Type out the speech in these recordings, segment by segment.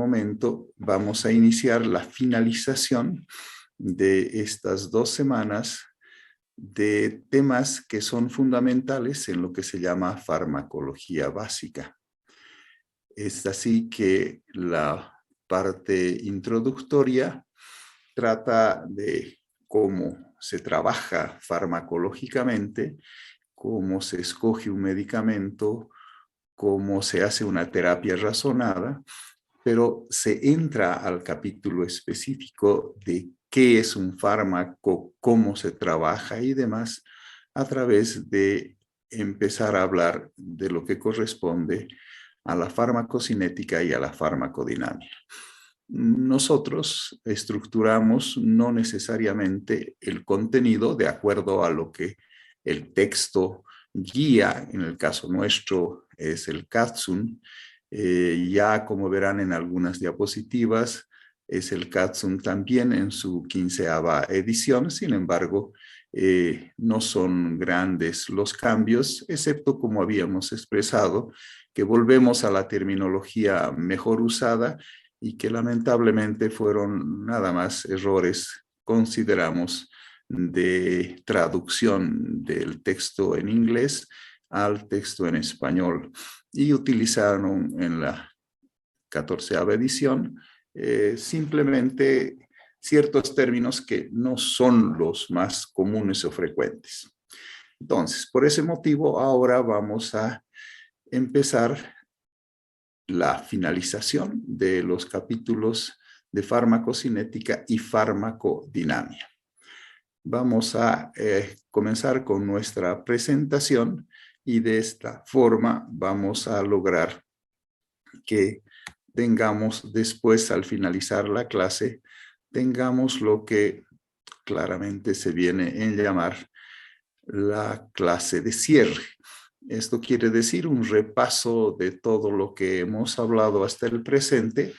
momento vamos a iniciar la finalización de estas 2 semanas de temas que son fundamentales en lo que se llama farmacología básica. Es así que la parte introductoria trata de cómo se trabaja farmacológicamente, cómo se escoge un medicamento, cómo se hace una terapia razonada, pero se entra al capítulo específico de qué es un fármaco, cómo se trabaja y demás, a través de empezar a hablar de lo que corresponde a la farmacocinética y a la farmacodinámica. Nosotros estructuramos no necesariamente el contenido de acuerdo a lo que el texto guía, en el caso nuestro es el Katsun. Ya como verán en algunas diapositivas, es el Katsun también en su 15ª edición. Sin embargo, no son grandes los cambios, excepto como habíamos expresado, que volvemos a la terminología mejor usada y que lamentablemente fueron nada más errores, consideramos, de traducción del texto en inglés al texto en español, y utilizaron en la 14ª edición simplemente ciertos términos que no son los más comunes o frecuentes. Entonces, por ese motivo, ahora vamos a empezar la finalización de los capítulos de farmacocinética y farmacodinámica. Vamos a comenzar con nuestra presentación y de esta forma vamos a lograr que tengamos después, al finalizar la clase, tengamos lo que claramente se viene en llamar la clase de cierre. Esto quiere decir un repaso de todo lo que hemos hablado hasta el presente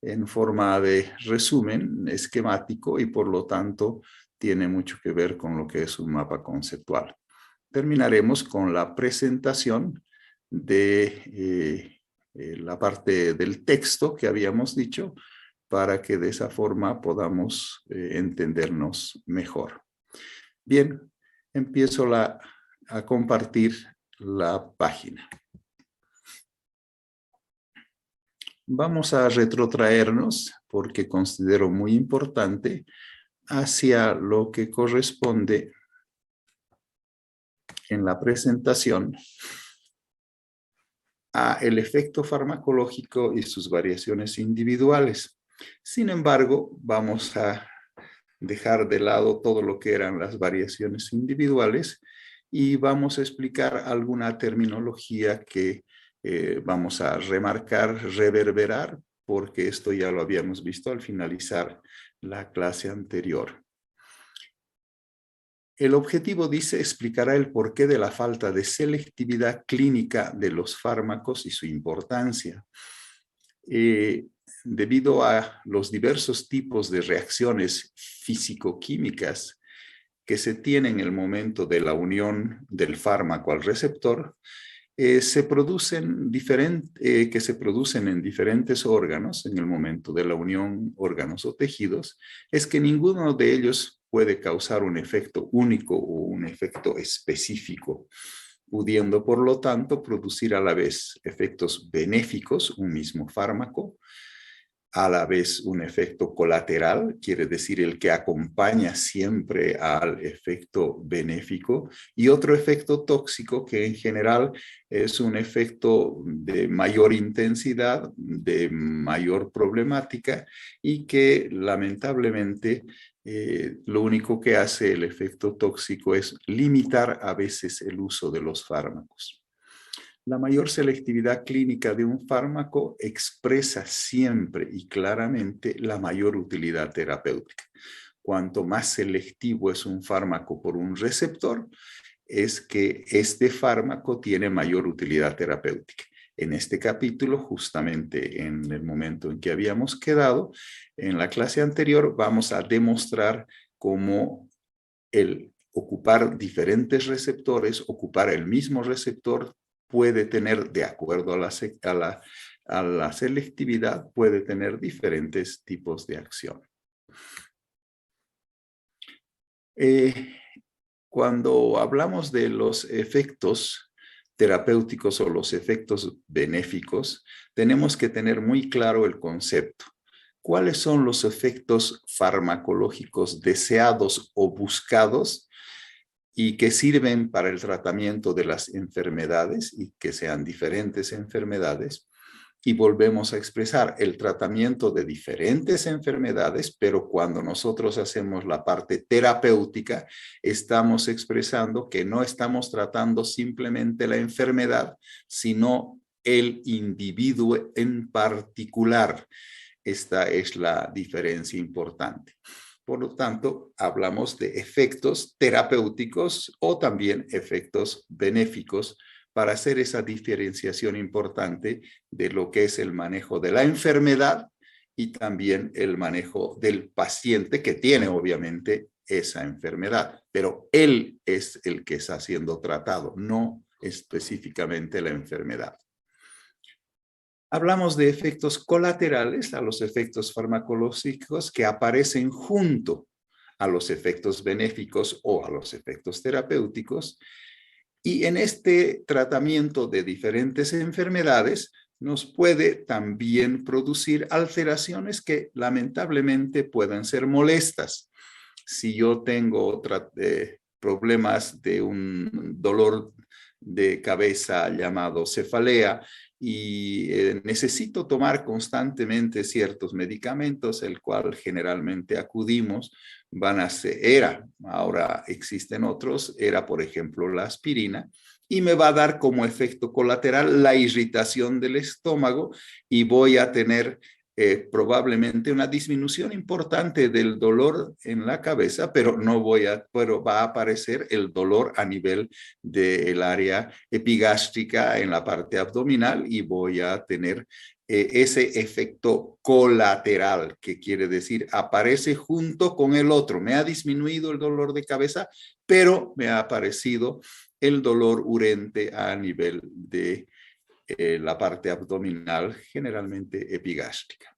en forma de resumen esquemático y por lo tanto tiene mucho que ver con lo que es un mapa conceptual. Terminaremos con la presentación de la parte del texto que habíamos dicho para que de esa forma podamos entendernos mejor. Bien, empiezo a compartir la página. Vamos a retrotraernos, porque considero muy importante, hacia lo que corresponde en la presentación a el efecto farmacológico y sus variaciones individuales. Sin embargo, vamos a dejar de lado todo lo que eran las variaciones individuales y vamos a explicar alguna terminología que vamos a remarcar, reverberar, porque esto ya lo habíamos visto al finalizar la clase anterior. El objetivo, dice, explicará el porqué de la falta de selectividad clínica de los fármacos y su importancia. Debido a los diversos tipos de reacciones físico-químicas que se tienen en el momento de la unión del fármaco al receptor, que se producen en diferentes órganos en el momento de la unión, órganos o tejidos, es que ninguno de ellos puede causar un efecto único o un efecto específico, pudiendo por lo tanto producir a la vez efectos benéficos, un mismo fármaco, a la vez un efecto colateral, quiere decir el que acompaña siempre al efecto benéfico, y otro efecto tóxico que en general es un efecto de mayor intensidad, de mayor problemática y que lamentablemente lo único que hace el efecto tóxico es limitar a veces el uso de los fármacos. La mayor selectividad clínica de un fármaco expresa siempre y claramente la mayor utilidad terapéutica. Cuanto más selectivo es un fármaco por un receptor, es que este fármaco tiene mayor utilidad terapéutica. En este capítulo, justamente en el momento en que habíamos quedado, en la clase anterior, vamos a demostrar cómo el ocupar diferentes receptores, ocupar el mismo receptor, puede tener, de acuerdo a a la selectividad puede tener diferentes tipos de acción. Cuando hablamos de los efectos terapéuticos o los efectos benéficos, tenemos que tener muy claro el concepto. ¿Cuáles son los efectos farmacológicos deseados o buscados y que sirven para el tratamiento de las enfermedades y que sean diferentes enfermedades? Y volvemos a expresar el tratamiento de diferentes enfermedades, pero cuando nosotros hacemos la parte terapéutica, estamos expresando que no estamos tratando simplemente la enfermedad, sino el individuo en particular. Esta es la diferencia importante. Por lo tanto, hablamos de efectos terapéuticos o también efectos benéficos para hacer esa diferenciación importante de lo que es el manejo de la enfermedad y también el manejo del paciente que tiene obviamente esa enfermedad, pero él es el que está siendo tratado, no específicamente la enfermedad. Hablamos de efectos colaterales a los efectos farmacológicos que aparecen junto a los efectos benéficos o a los efectos terapéuticos. Y en este tratamiento de diferentes enfermedades nos puede también producir alteraciones que lamentablemente puedan ser molestas. Si yo tengo problemas de un dolor de cabeza llamado cefalea y necesito tomar constantemente ciertos medicamentos, el cual generalmente acudimos, ahora existen otros, era por ejemplo la aspirina, y me va a dar como efecto colateral la irritación del estómago y voy a tener probablemente una disminución importante del dolor en la cabeza, pero va a aparecer el dolor a nivel del área epigástrica en la parte abdominal y voy a tener ese efecto colateral, que quiere decir aparece junto con el otro. Me ha disminuido el dolor de cabeza, pero me ha aparecido el dolor urente a nivel de la parte abdominal, generalmente epigástrica.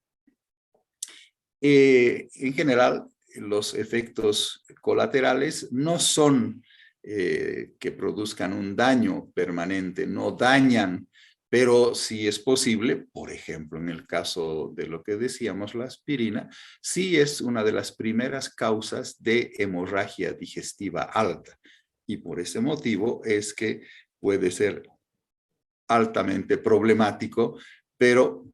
En general, los efectos colaterales no son que produzcan un daño permanente, no dañan, pero si es posible, por ejemplo, en el caso de lo que decíamos, la aspirina, sí es una de las primeras causas de hemorragia digestiva alta. Y por ese motivo es que puede ser altamente problemático, pero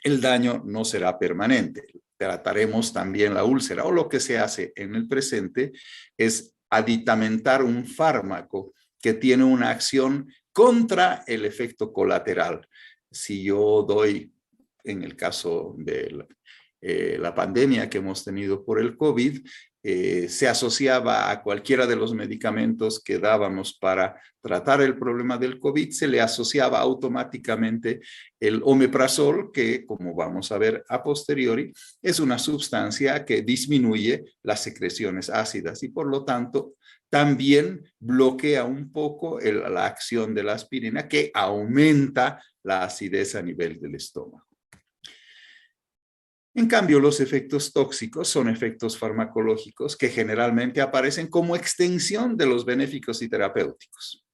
el daño no será permanente. Trataremos también la úlcera, o lo que se hace en el presente es aditamentar un fármaco que tiene una acción contra el efecto colateral. Si yo doy, en el caso de la pandemia que hemos tenido por el COVID, se asociaba a cualquiera de los medicamentos que dábamos para tratar el problema del COVID, se le asociaba automáticamente el omeprazol, que como vamos a ver a posteriori, es una sustancia que disminuye las secreciones ácidas y por lo tanto también bloquea un poco la acción de la aspirina, que aumenta la acidez a nivel del estómago. En cambio, los efectos tóxicos son efectos farmacológicos que generalmente aparecen como extensión de los benéficos y terapéuticos.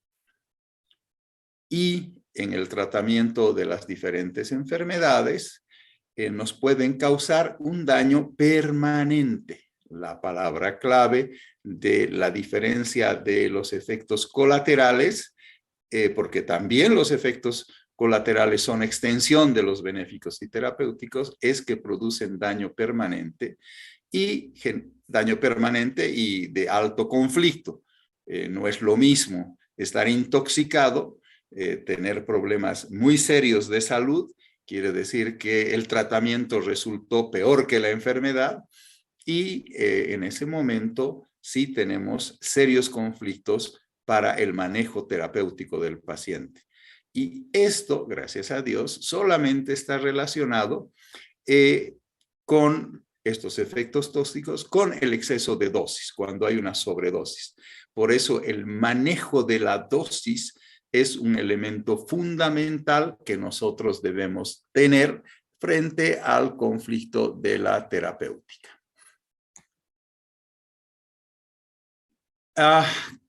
Y en el tratamiento de las diferentes enfermedades, nos pueden causar un daño permanente. La palabra clave de la diferencia de los efectos colaterales, porque también los efectos colaterales son extensión de los benéficos y terapéuticos, es que producen daño permanente y de alto conflicto. No es lo mismo estar intoxicado, tener problemas muy serios de salud, quiere decir que el tratamiento resultó peor que la enfermedad y en ese momento sí tenemos serios conflictos para el manejo terapéutico del paciente. Y esto, gracias a Dios, solamente está relacionado con estos efectos tóxicos, con el exceso de dosis, cuando hay una sobredosis. Por eso el manejo de la dosis es un elemento fundamental que nosotros debemos tener frente al conflicto de la terapéutica.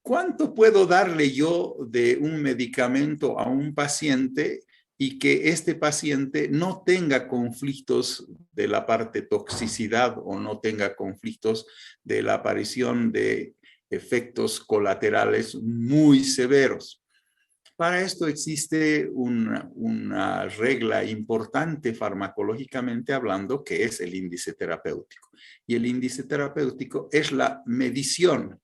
¿Cuánto puedo darle yo de un medicamento a un paciente y que este paciente no tenga conflictos de la parte toxicidad o no tenga conflictos de la aparición de efectos colaterales muy severos? Para esto existe una regla importante farmacológicamente hablando, que es el índice terapéutico. Y el índice terapéutico es la medición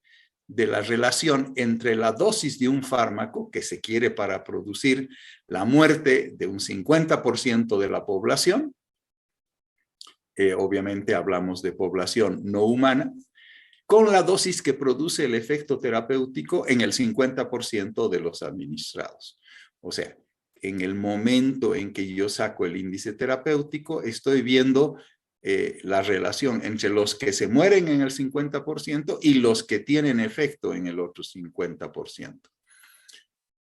de la relación entre la dosis de un fármaco que se quiere para producir la muerte de un 50% de la población. Obviamente hablamos de población no humana, con la dosis que produce el efecto terapéutico en el 50% de los administrados. O sea, en el momento en que yo saco el índice terapéutico, estoy viendo la relación entre los que se mueren en el 50% y los que tienen efecto en el otro 50%.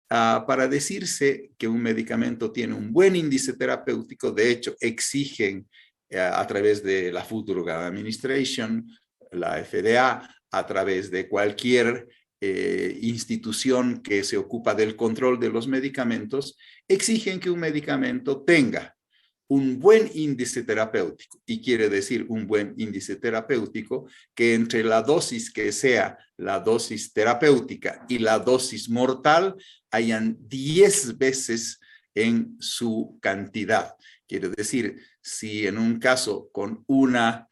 Para decirse que un medicamento tiene un buen índice terapéutico, de hecho, exigen a través de la Food Drug Administration, la FDA, a través de cualquier institución que se ocupa del control de los medicamentos, exigen que un medicamento tenga un buen índice terapéutico. Y quiere decir un buen índice terapéutico que entre la dosis que sea la dosis terapéutica y la dosis mortal hayan 10 veces en su cantidad. Quiere decir, si en un caso con una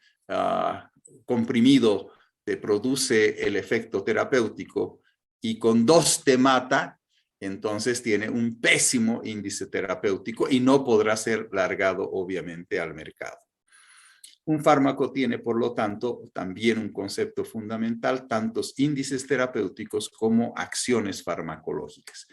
comprimido te produce el efecto terapéutico y con 2 te mata, entonces tiene un pésimo índice terapéutico y no podrá ser largado obviamente al mercado. Un fármaco tiene, por lo tanto, también un concepto fundamental, tantos índices terapéuticos como acciones farmacológicas.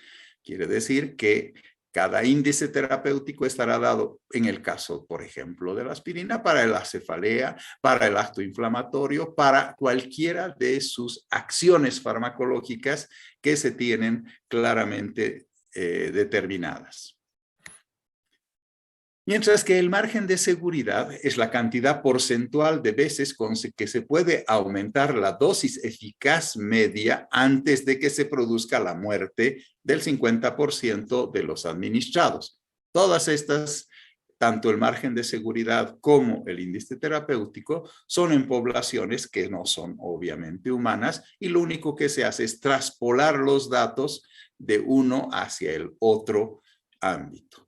Quiere decir que cada índice terapéutico estará dado, en el caso, por ejemplo, de la aspirina, para la cefalea, para el acto inflamatorio, para cualquiera de sus acciones farmacológicas que se tienen claramente determinadas. Mientras que el margen de seguridad es la cantidad porcentual de veces con que se puede aumentar la dosis eficaz media antes de que se produzca la muerte del 50% de los administrados. Todas estas, tanto el margen de seguridad como el índice terapéutico, son en poblaciones que no son obviamente humanas y lo único que se hace es traspolar los datos de uno hacia el otro ámbito.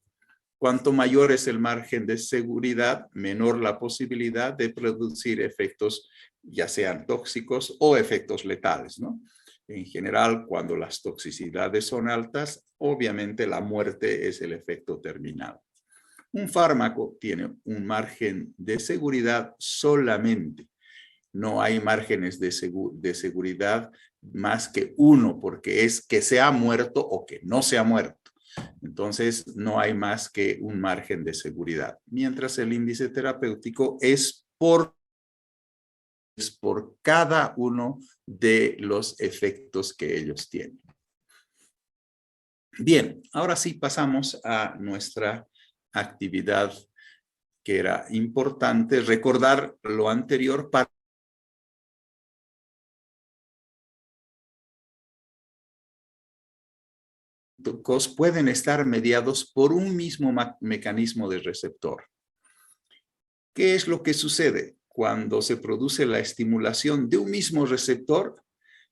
Cuanto mayor es el margen de seguridad, menor la posibilidad de producir efectos, ya sean tóxicos o efectos letales, ¿no? En general, cuando las toxicidades son altas, obviamente la muerte es el efecto terminal. Un fármaco tiene un margen de seguridad solamente. No hay márgenes de seguridad más que uno, porque es que se ha muerto o que no se ha muerto. Entonces, no hay más que un margen de seguridad. Mientras el índice terapéutico es por cada uno de los efectos que ellos tienen. Bien, ahora sí pasamos a nuestra actividad, que era importante recordar lo anterior para pueden estar mediados por un mismo mecanismo de receptor. ¿Qué es lo que sucede? Cuando se produce la estimulación de un mismo receptor,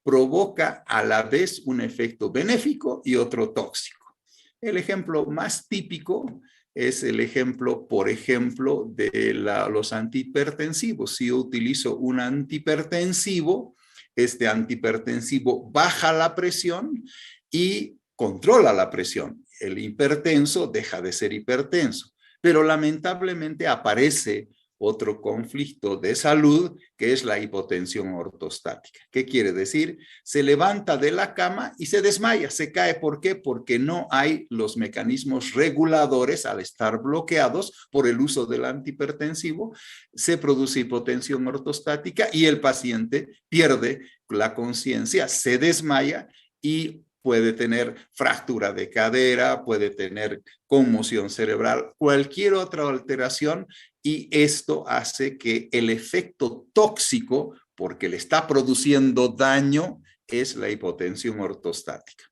provoca a la vez un efecto benéfico y otro tóxico. El ejemplo más típico es el ejemplo, por ejemplo, de los antihipertensivos. Si yo utilizo un antihipertensivo, este antihipertensivo baja la presión y controla la presión. El hipertenso deja de ser hipertenso, pero lamentablemente aparece otro conflicto de salud que es la hipotensión ortostática. ¿Qué quiere decir? Se levanta de la cama y se desmaya, se cae. ¿Por qué? Porque no hay los mecanismos reguladores al estar bloqueados por el uso del antihipertensivo. Se produce hipotensión ortostática y el paciente pierde la conciencia, se desmaya y puede tener fractura de cadera, puede tener conmoción cerebral, cualquier otra alteración, y esto hace que el efecto tóxico, porque le está produciendo daño, es la hipotensión ortostática.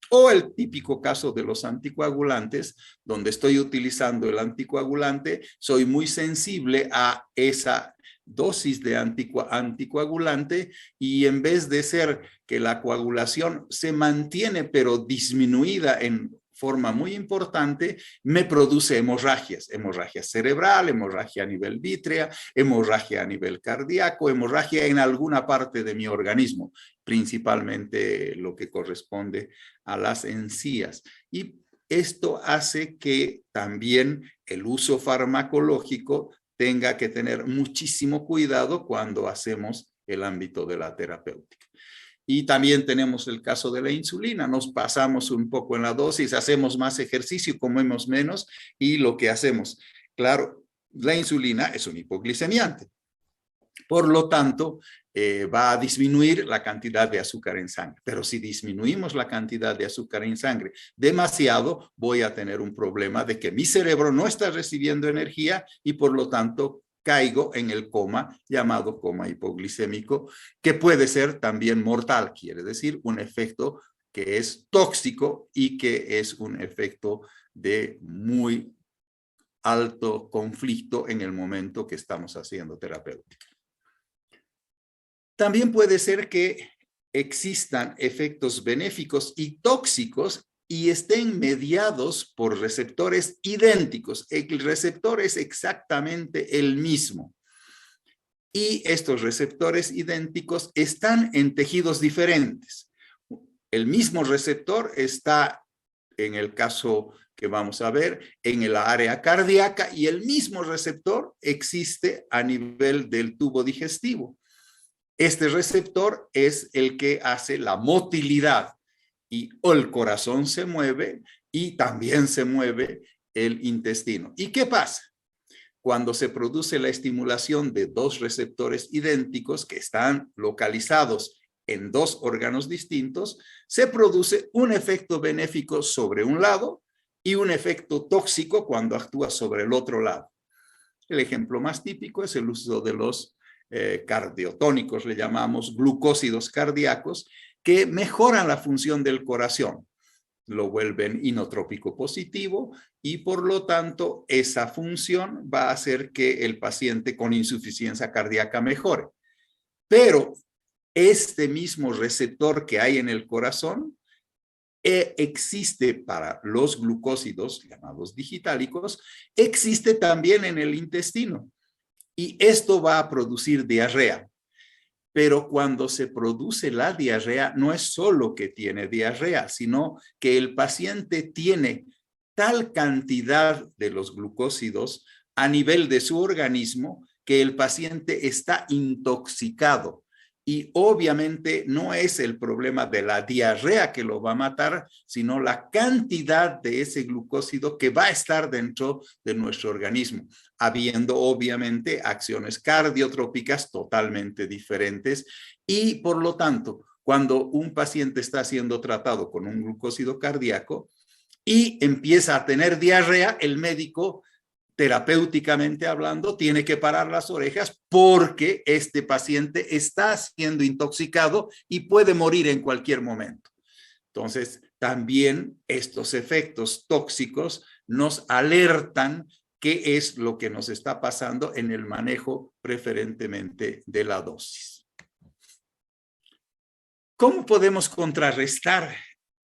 O el típico caso de los anticoagulantes, donde estoy utilizando el anticoagulante, soy muy sensible a esa dosis de anticoagulante, y en vez de ser que la coagulación se mantiene pero disminuida en forma muy importante, me produce hemorragias, hemorragia cerebral, hemorragia a nivel vítrea, hemorragia a nivel cardíaco, hemorragia en alguna parte de mi organismo, principalmente lo que corresponde a las encías. Y esto hace que también el uso farmacológico tenga que tener muchísimo cuidado cuando hacemos el ámbito de la terapéutica. Y también tenemos el caso de la insulina. Nos pasamos un poco en la dosis, hacemos más ejercicio, comemos menos, y lo que hacemos, claro, la insulina es un hipoglicemiante. Por lo tanto, va a disminuir la cantidad de azúcar en sangre. Pero si disminuimos la cantidad de azúcar en sangre demasiado, voy a tener un problema de que mi cerebro no está recibiendo energía y por lo tanto caigo en el coma, llamado coma hipoglicémico, que puede ser también mortal, quiere decir un efecto que es tóxico y que es un efecto de muy alto conflicto en el momento que estamos haciendo terapéutica. También puede ser que existan efectos benéficos y tóxicos y estén mediados por receptores idénticos. El receptor es exactamente el mismo. Y estos receptores idénticos están en tejidos diferentes. El mismo receptor está, en el caso que vamos a ver, en el área cardíaca, y el mismo receptor existe a nivel del tubo digestivo. Este receptor es el que hace la motilidad, y el corazón se mueve y también se mueve el intestino. ¿Y qué pasa? Cuando se produce la estimulación de dos receptores idénticos que están localizados en dos órganos distintos, se produce un efecto benéfico sobre un lado y un efecto tóxico cuando actúa sobre el otro lado. El ejemplo más típico es el uso de los cardiotónicos, le llamamos glucósidos cardíacos, que mejoran la función del corazón, lo vuelven inotrópico positivo, y por lo tanto esa función va a hacer que el paciente con insuficiencia cardíaca mejore. Pero este mismo receptor que hay en el corazón existe para los glucósidos llamados digitálicos, existe también en el intestino, y esto va a producir diarrea. Pero cuando se produce la diarrea, no es solo que tiene diarrea, sino que el paciente tiene tal cantidad de los glucósidos a nivel de su organismo que el paciente está intoxicado. Y obviamente no es el problema de la diarrea que lo va a matar, sino la cantidad de ese glucósido que va a estar dentro de nuestro organismo, habiendo obviamente acciones cardiotrópicas totalmente diferentes. Y por lo tanto, cuando un paciente está siendo tratado con un glucósido cardíaco y empieza a tener diarrea, el médico, terapéuticamente hablando, tiene que parar las orejas, porque este paciente está siendo intoxicado y puede morir en cualquier momento. Entonces, también estos efectos tóxicos nos alertan qué es lo que nos está pasando en el manejo preferentemente de la dosis. ¿Cómo podemos contrarrestar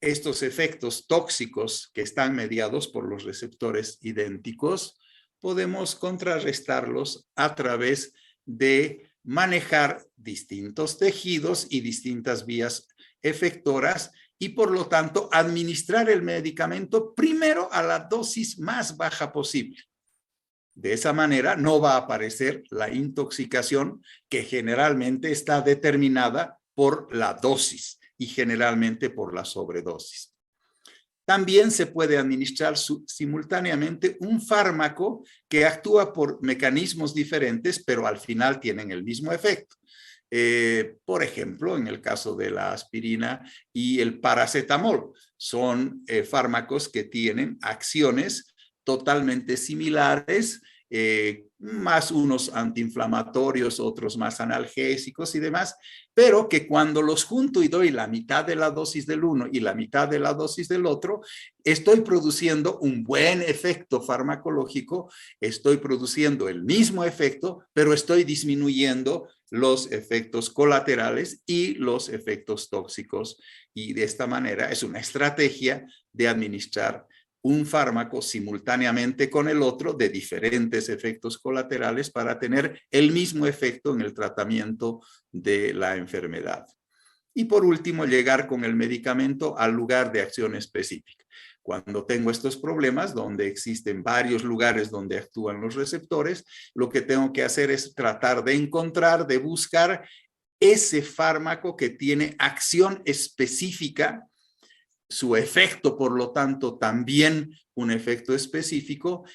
estos efectos tóxicos que están mediados por los receptores idénticos? Podemos contrarrestarlos a través de manejar distintos tejidos y distintas vías efectoras, y por lo tanto administrar el medicamento primero a la dosis más baja posible. De esa manera no va a aparecer la intoxicación, que generalmente está determinada por la dosis y generalmente por la sobredosis. También se puede administrar simultáneamente un fármaco que actúa por mecanismos diferentes, pero al final tienen el mismo efecto. Por ejemplo, en el caso de la aspirina y el paracetamol, son fármacos que tienen acciones totalmente similares, más unos antiinflamatorios, otros más analgésicos y demás, pero que cuando los junto y doy la mitad de la dosis del uno y la mitad de la dosis del otro, estoy produciendo un buen efecto farmacológico, estoy produciendo el mismo efecto, pero estoy disminuyendo los efectos colaterales y los efectos tóxicos. Y de esta manera es una estrategia de administrar un fármaco simultáneamente con el otro de diferentes efectos colaterales para tener el mismo efecto en el tratamiento de la enfermedad. Y por último, llegar con el medicamento al lugar de acción específica. Cuando tengo estos problemas, donde existen varios lugares donde actúan los receptores, lo que tengo que hacer es tratar de encontrar, de buscar ese fármaco que tiene acción específica, su efecto, por lo tanto, también un efecto específico,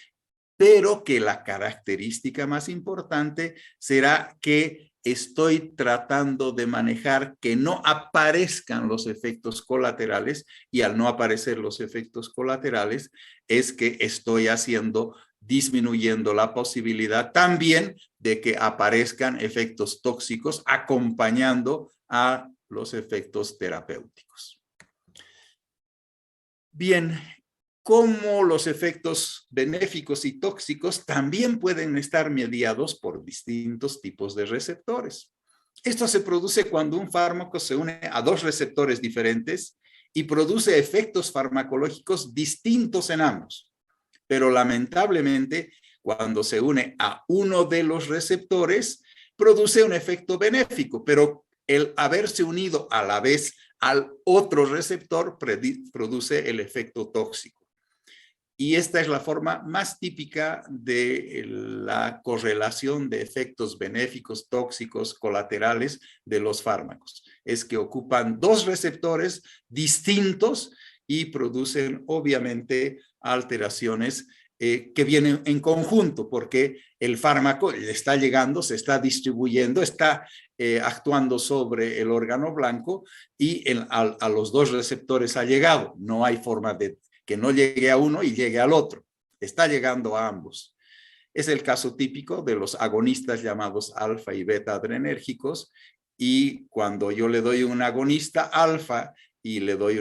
pero que la característica más importante será que estoy tratando de manejar que no aparezcan los efectos colaterales, y al no aparecer los efectos colaterales es que estoy disminuyendo la posibilidad también de que aparezcan efectos tóxicos acompañando a los efectos terapéuticos. Bien, cómo los efectos benéficos y tóxicos también pueden estar mediados por distintos tipos de receptores. Esto se produce cuando un fármaco se une a dos receptores diferentes y produce efectos farmacológicos distintos en ambos. Pero lamentablemente, cuando se une a uno de los receptores, produce un efecto benéfico, pero el haberse unido a la vez al otro receptor produce el efecto tóxico. Y esta es la forma más típica de la correlación de efectos benéficos, tóxicos, colaterales de los fármacos. Es que ocupan dos receptores distintos y producen obviamente alteraciones que vienen en conjunto, porque el fármaco está llegando, se está distribuyendo, está actuando sobre el órgano blanco y a los dos receptores ha llegado. No hay forma de que no llegue a uno y llegue al otro. Está llegando a ambos. Es el caso típico de los agonistas llamados alfa y beta adrenérgicos, y cuando yo le doy un agonista alfa y le doy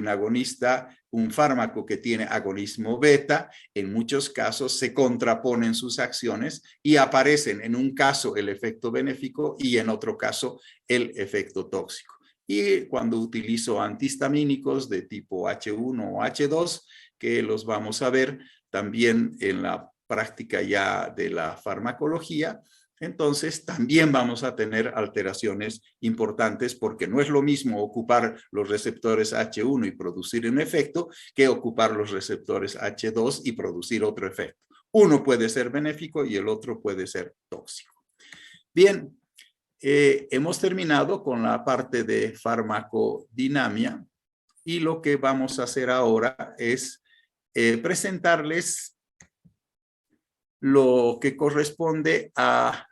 un fármaco que tiene agonismo beta, en muchos casos se contraponen sus acciones y aparecen en un caso el efecto benéfico y en otro caso el efecto tóxico. Y cuando utilizo antihistamínicos de tipo H1 o H2, que los vamos a ver también en la práctica ya de la farmacología, entonces también vamos a tener alteraciones importantes, porque no es lo mismo ocupar los receptores H1 y producir un efecto que ocupar los receptores H2 y producir otro efecto. Uno puede ser benéfico y el otro puede ser tóxico. Bien, hemos terminado con la parte de farmacodinamia y lo que vamos a hacer ahora es presentarles lo que corresponde a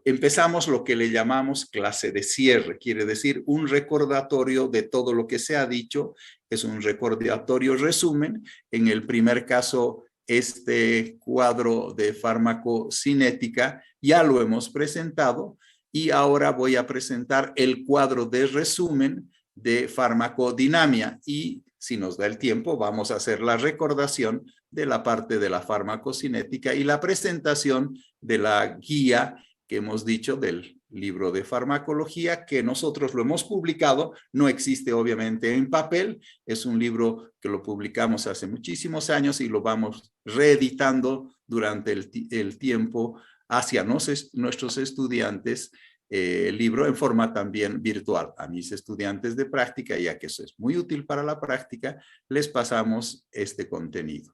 empezamos lo que le llamamos clase de cierre, quiere decir un recordatorio de todo lo que se ha dicho, es un recordatorio resumen. En el primer caso, este cuadro de farmacocinética ya lo hemos presentado, y ahora voy a presentar el cuadro de resumen de farmacodinamia, y si nos da el tiempo vamos a hacer la recordación de la parte de la farmacocinética y la presentación de la guía que hemos dicho del libro de farmacología, que nosotros lo hemos publicado, no existe obviamente en papel, es un libro que lo publicamos hace muchísimos años y lo vamos reeditando durante el tiempo hacia nuestros estudiantes, el libro en forma también virtual. A mis estudiantes de práctica, ya que eso es muy útil para la práctica, les pasamos este contenido.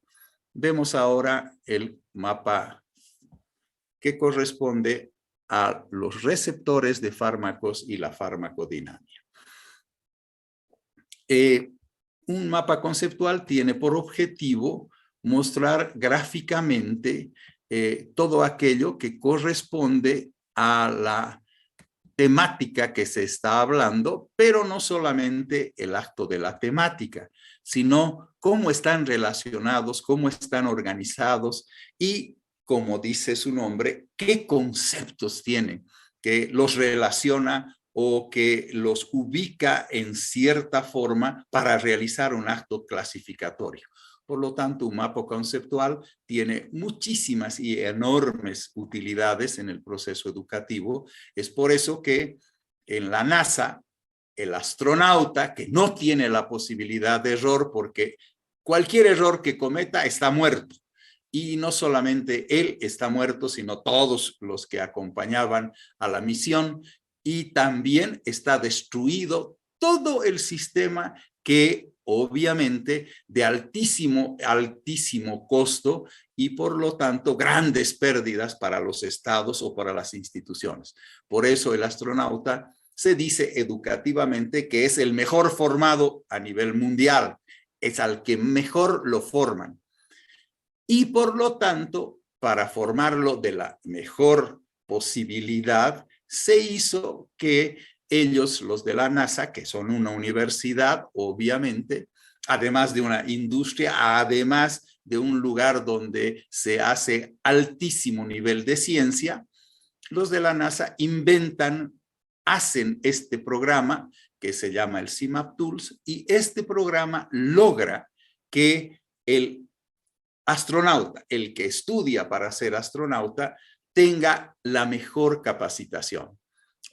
Vemos ahora el mapa que corresponde a los receptores de fármacos y la farmacodinamia. Un mapa conceptual tiene por objetivo mostrar gráficamente todo aquello que corresponde a la temática que se está hablando, pero no solamente el acto de la temática, sino cómo están relacionados, cómo están organizados y, como dice su nombre, qué conceptos tienen que los relaciona o que los ubica en cierta forma para realizar un acto clasificatorio. Por lo tanto, un mapa conceptual tiene muchísimas y enormes utilidades en el proceso educativo. Es por eso que en la NASA, el astronauta, que no tiene la posibilidad de error, porque cualquier error que cometa está muerto. Y no solamente él está muerto, sino todos los que acompañaban a la misión. Y también está destruido todo el sistema que obviamente de altísimo costo y por lo tanto grandes pérdidas para los estados o para las instituciones. Por eso el astronauta se dice educativamente que es el mejor formado a nivel mundial, es al que mejor lo forman. Y por lo tanto, para formarlo de la mejor posibilidad, se hizo que ellos, los de la NASA, que son una universidad, obviamente, además de una industria, además de un lugar donde se hace altísimo nivel de ciencia, los de la NASA hacen este programa que se llama el CIMAP Tools, y este programa logra que el astronauta, el que estudia para ser astronauta, tenga la mejor capacitación.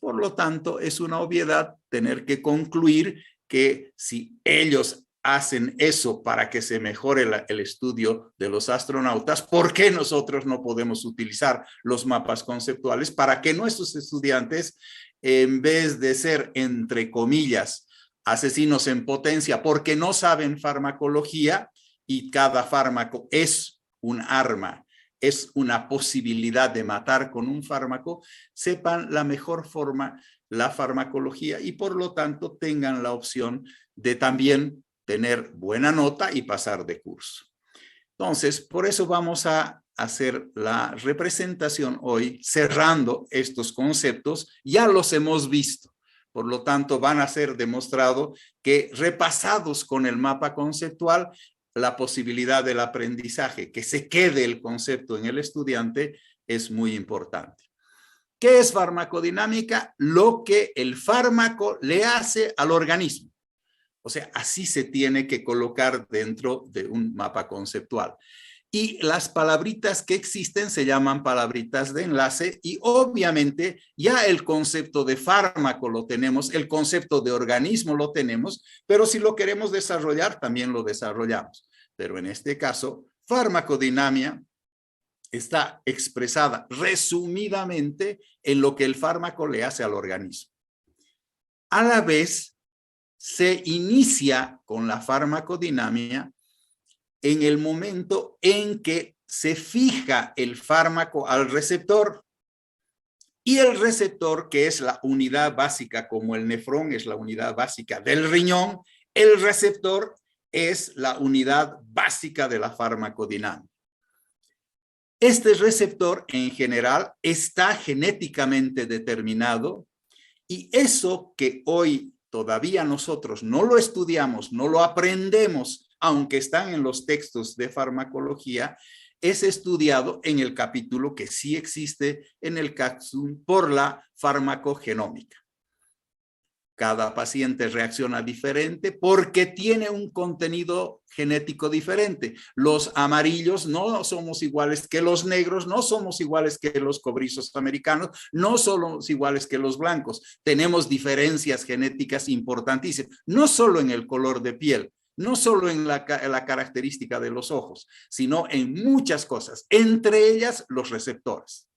Por lo tanto, es una obviedad tener que concluir que si ellos hacen eso para que se mejore el estudio de los astronautas, ¿por qué nosotros no podemos utilizar los mapas conceptuales para que nuestros estudiantes, en vez de ser, entre comillas, asesinos en potencia porque no saben farmacología, y cada fármaco es un arma, es una posibilidad de matar con un fármaco, sepan la mejor forma la farmacología y por lo tanto tengan la opción de también tener buena nota y pasar de curso. Entonces, por eso vamos a hacer la representación hoy cerrando estos conceptos. Ya los hemos visto. Por lo tanto, van a ser demostrado que repasados con el mapa conceptual, la posibilidad del aprendizaje, que se quede el concepto en el estudiante, es muy importante. ¿Qué es farmacodinámica? Lo que el fármaco le hace al organismo. O sea, así se tiene que colocar dentro de un mapa conceptual. Y las palabritas que existen se llaman palabritas de enlace y obviamente ya el concepto de fármaco lo tenemos, el concepto de organismo lo tenemos, pero si lo queremos desarrollar también lo desarrollamos. Pero en este caso, farmacodinámica está expresada resumidamente en lo que el fármaco le hace al organismo. A la vez, se inicia con la farmacodinámica en el momento en que se fija el fármaco al receptor y el receptor, que es la unidad básica, como el nefrón es la unidad básica del riñón, el receptor es la unidad básica de la farmacodinámica. Este receptor en general está genéticamente determinado y eso que hoy todavía nosotros no lo estudiamos, no lo aprendemos, aunque están en los textos de farmacología, es estudiado en el capítulo que sí existe en el CAPSUM por la farmacogenómica. Cada paciente reacciona diferente porque tiene un contenido genético diferente. Los amarillos no somos iguales que los negros, no somos iguales que los cobrizos americanos, no somos iguales que los blancos. Tenemos diferencias genéticas importantísimas, no solo en el color de piel, no solo en la característica de los ojos, sino en muchas cosas, entre ellas los receptores.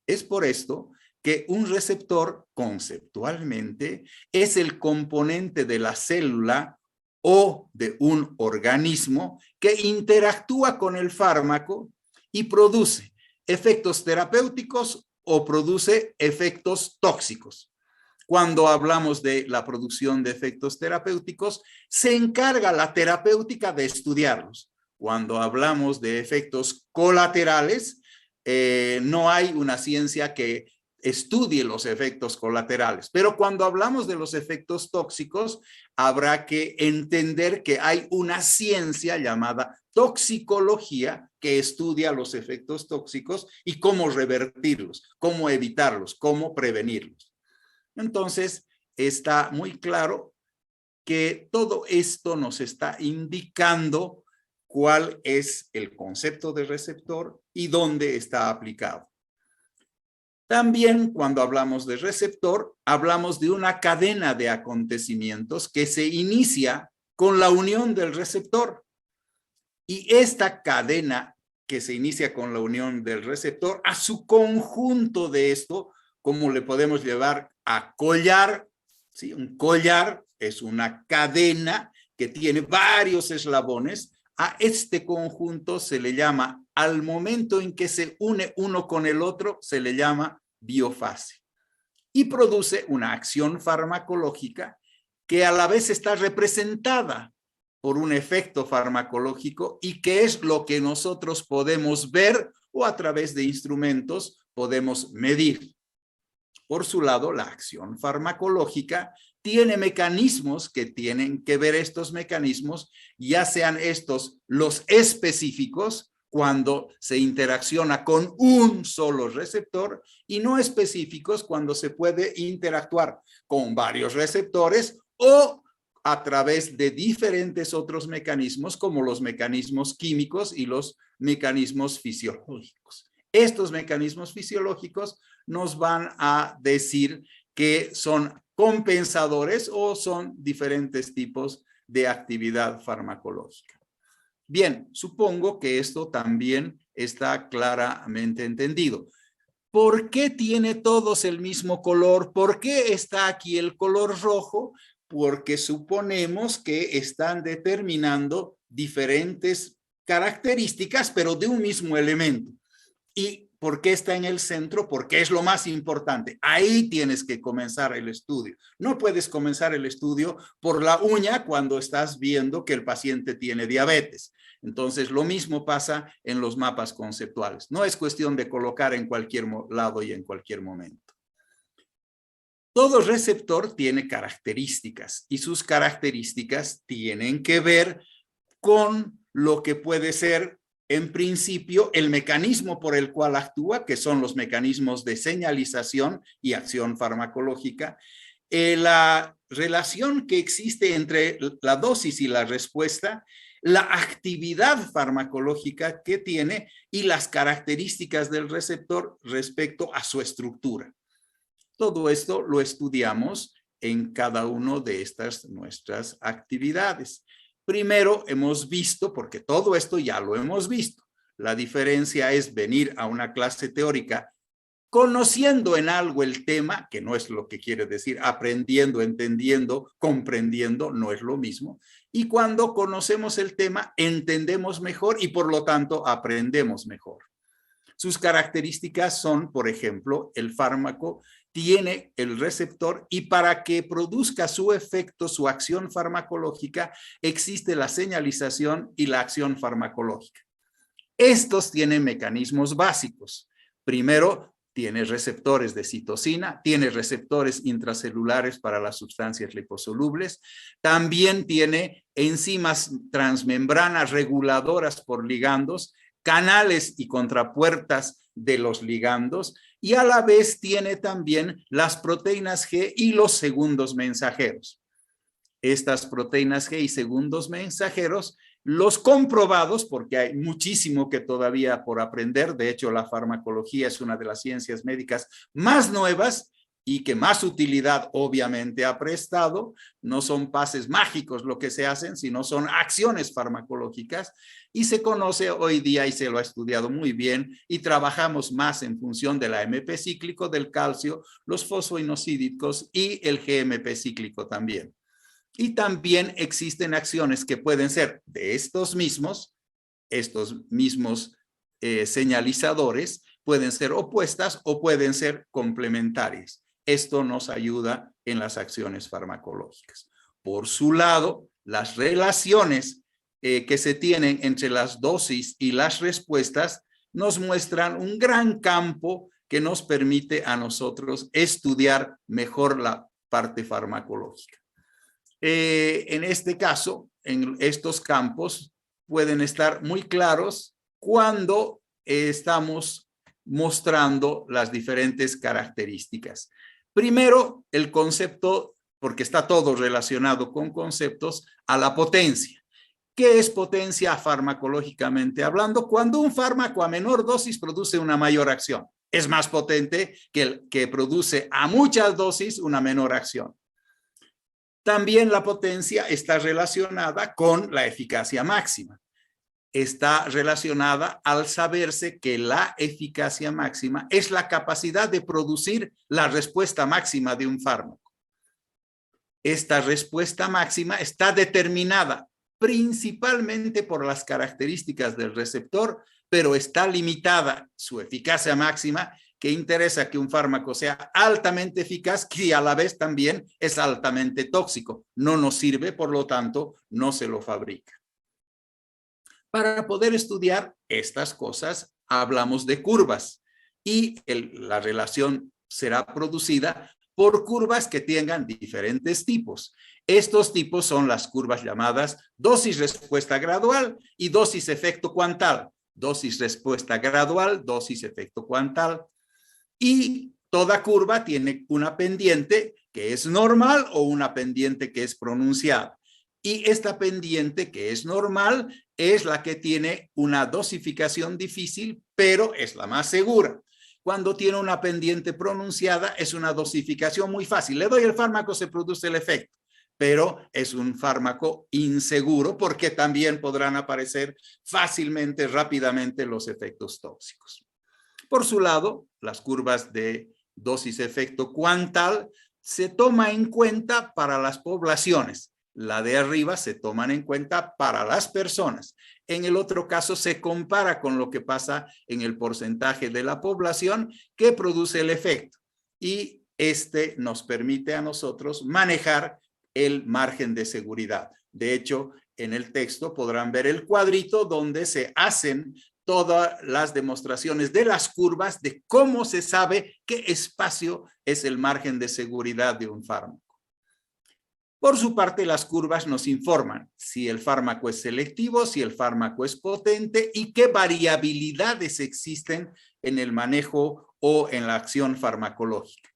Es por esto que un receptor conceptualmente es el componente de la célula o de un organismo que interactúa con el fármaco y produce efectos terapéuticos o produce efectos tóxicos. Cuando hablamos de la producción de efectos terapéuticos, se encarga la terapéutica de estudiarlos. Cuando hablamos de efectos colaterales, no hay una ciencia que estudie los efectos colaterales. Pero cuando hablamos de los efectos tóxicos, habrá que entender que hay una ciencia llamada toxicología que estudia los efectos tóxicos y cómo revertirlos, cómo evitarlos, cómo prevenirlos. Entonces, está muy claro que todo esto nos está indicando cuál es el concepto de receptor y dónde está aplicado. También cuando hablamos de receptor, hablamos de una cadena de acontecimientos que se inicia con la unión del receptor. Y esta cadena que se inicia con la unión del receptor, a su conjunto de esto, como le podemos llevar a collar, ¿sí? Un collar es una cadena que tiene varios eslabones. A este conjunto se le llama, al momento en que se une uno con el otro, se le llama biofase. Y produce una acción farmacológica que a la vez está representada por un efecto farmacológico y que es lo que nosotros podemos ver o a través de instrumentos podemos medir. Por su lado, la acción farmacológica tiene mecanismos que tienen que ver estos mecanismos, ya sean estos los específicos, cuando se interacciona con un solo receptor, y no específicos cuando se puede interactuar con varios receptores o a través de diferentes otros mecanismos, como los mecanismos químicos y los mecanismos fisiológicos. Estos mecanismos fisiológicos nos van a decir que son compensadores o son diferentes tipos de actividad farmacológica. Bien, supongo que esto también está claramente entendido. ¿Por qué tiene todos el mismo color? ¿Por qué está aquí el color rojo? Porque suponemos que están determinando diferentes características, pero de un mismo elemento. ¿Y por qué está en el centro? Porque es lo más importante. Ahí tienes que comenzar el estudio. No puedes comenzar el estudio por la uña cuando estás viendo que el paciente tiene diabetes. Entonces, lo mismo pasa en los mapas conceptuales. No es cuestión de colocar en cualquier lado y en cualquier momento. Todo receptor tiene características y sus características tienen que ver con lo que puede ser, en principio, el mecanismo por el cual actúa, que son los mecanismos de señalización y acción farmacológica, la relación que existe entre la dosis y la respuesta, la actividad farmacológica que tiene y las características del receptor respecto a su estructura. Todo esto lo estudiamos en cada una de estas nuestras actividades. Primero hemos visto, porque todo esto ya lo hemos visto, la diferencia es venir a una clase teórica conociendo en algo el tema, que no es lo que quiere decir aprendiendo, entendiendo, comprendiendo, no es lo mismo. Y cuando conocemos el tema, entendemos mejor y por lo tanto aprendemos mejor. Sus características son, por ejemplo, el fármaco tiene el receptor y para que produzca su efecto, su acción farmacológica, existe la señalización y la acción farmacológica. Estos tienen mecanismos básicos. Primero, tiene receptores de citosina, tiene receptores intracelulares para las sustancias liposolubles, también tiene enzimas transmembranas reguladoras por ligandos, canales y contrapuertas de los ligandos, y a la vez tiene también las proteínas G y los segundos mensajeros. Estas proteínas G y segundos mensajeros, los comprobados, porque hay muchísimo que todavía por aprender, de hecho la farmacología es una de las ciencias médicas más nuevas y que más utilidad obviamente ha prestado, no son pases mágicos lo que se hacen, sino son acciones farmacológicas y se conoce hoy día y se lo ha estudiado muy bien y trabajamos más en función del AMP cíclico, del calcio, los fosfoinosídicos y el GMP cíclico también. Y también existen acciones que pueden ser de estos mismos señalizadores, pueden ser opuestas o pueden ser complementarias. Esto nos ayuda en las acciones farmacológicas. Por su lado, las relaciones que se tienen entre las dosis y las respuestas nos muestran un gran campo que nos permite a nosotros estudiar mejor la parte farmacológica. En este caso, en estos campos pueden estar muy claros cuando estamos mostrando las diferentes características. Primero, el concepto, porque está todo relacionado con conceptos, a la potencia. ¿Qué es potencia farmacológicamente hablando? Cuando un fármaco a menor dosis produce una mayor acción. Es más potente que el que produce a muchas dosis una menor acción. También la potencia está relacionada con la eficacia máxima. Está relacionada al saberse que la eficacia máxima es la capacidad de producir la respuesta máxima de un fármaco. Esta respuesta máxima está determinada principalmente por las características del receptor, pero está limitada su eficacia máxima, que interesa que un fármaco sea altamente eficaz, que a la vez también es altamente tóxico. No nos sirve, por lo tanto, no se lo fabrica. Para poder estudiar estas cosas, hablamos de curvas y la relación será producida por curvas que tengan diferentes tipos. Estos tipos son las curvas llamadas dosis-respuesta gradual y dosis-efecto cuantal. Dosis-respuesta gradual, dosis-efecto cuantal. Y toda curva tiene una pendiente que es normal o una pendiente que es pronunciada. Y esta pendiente que es normal es la que tiene una dosificación difícil, pero es la más segura. Cuando tiene una pendiente pronunciada, es una dosificación muy fácil. Le doy el fármaco, se produce el efecto, pero es un fármaco inseguro porque también podrán aparecer fácilmente, rápidamente los efectos tóxicos. Por su lado, las curvas de dosis-efecto cuantal se toma en cuenta para las poblaciones. La de arriba se toman en cuenta para las personas. En el otro caso se compara con lo que pasa en el porcentaje de la población que produce el efecto. Y este nos permite a nosotros manejar el margen de seguridad. De hecho, en el texto podrán ver el cuadrito donde se hacen todas las demostraciones de las curvas de cómo se sabe qué espacio es el margen de seguridad de un fármaco. Por su parte, las curvas nos informan si el fármaco es selectivo, si el fármaco es potente y qué variabilidades existen en el manejo o en la acción farmacológica.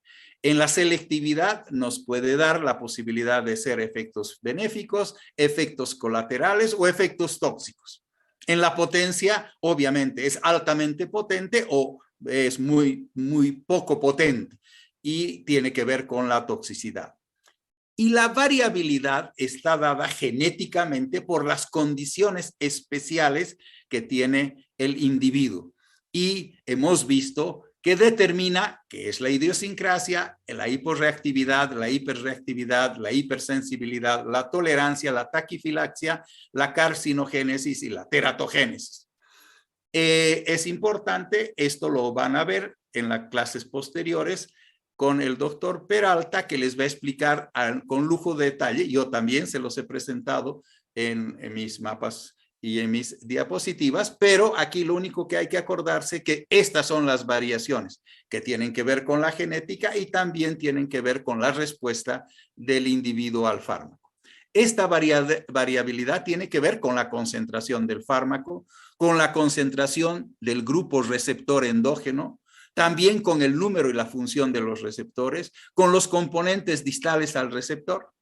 En la selectividad nos puede dar la posibilidad de ser efectos benéficos, efectos colaterales o efectos tóxicos. En la potencia, obviamente, es altamente potente o es muy poco potente y tiene que ver con la toxicidad. Y la variabilidad está dada genéticamente por las condiciones especiales que tiene el individuo. Y hemos visto que determina qué es la idiosincrasia, la hiporreactividad, la hiperreactividad, la hipersensibilidad, la tolerancia, la taquifilaxia, la carcinogénesis y la teratogénesis. Es importante, esto lo van a ver en las clases posteriores, con el doctor Peralta, que les va a explicar con lujo de detalle. Yo también se los he presentado en mis mapas y en mis diapositivas, pero aquí lo único que hay que acordarse que estas son las variaciones que tienen que ver con la genética y también tienen que ver con la respuesta del individuo al fármaco. Esta variabilidad tiene que ver con la concentración del fármaco, con la concentración del grupo receptor endógeno, también con el número y la función de los receptores, con los componentes distales al receptor.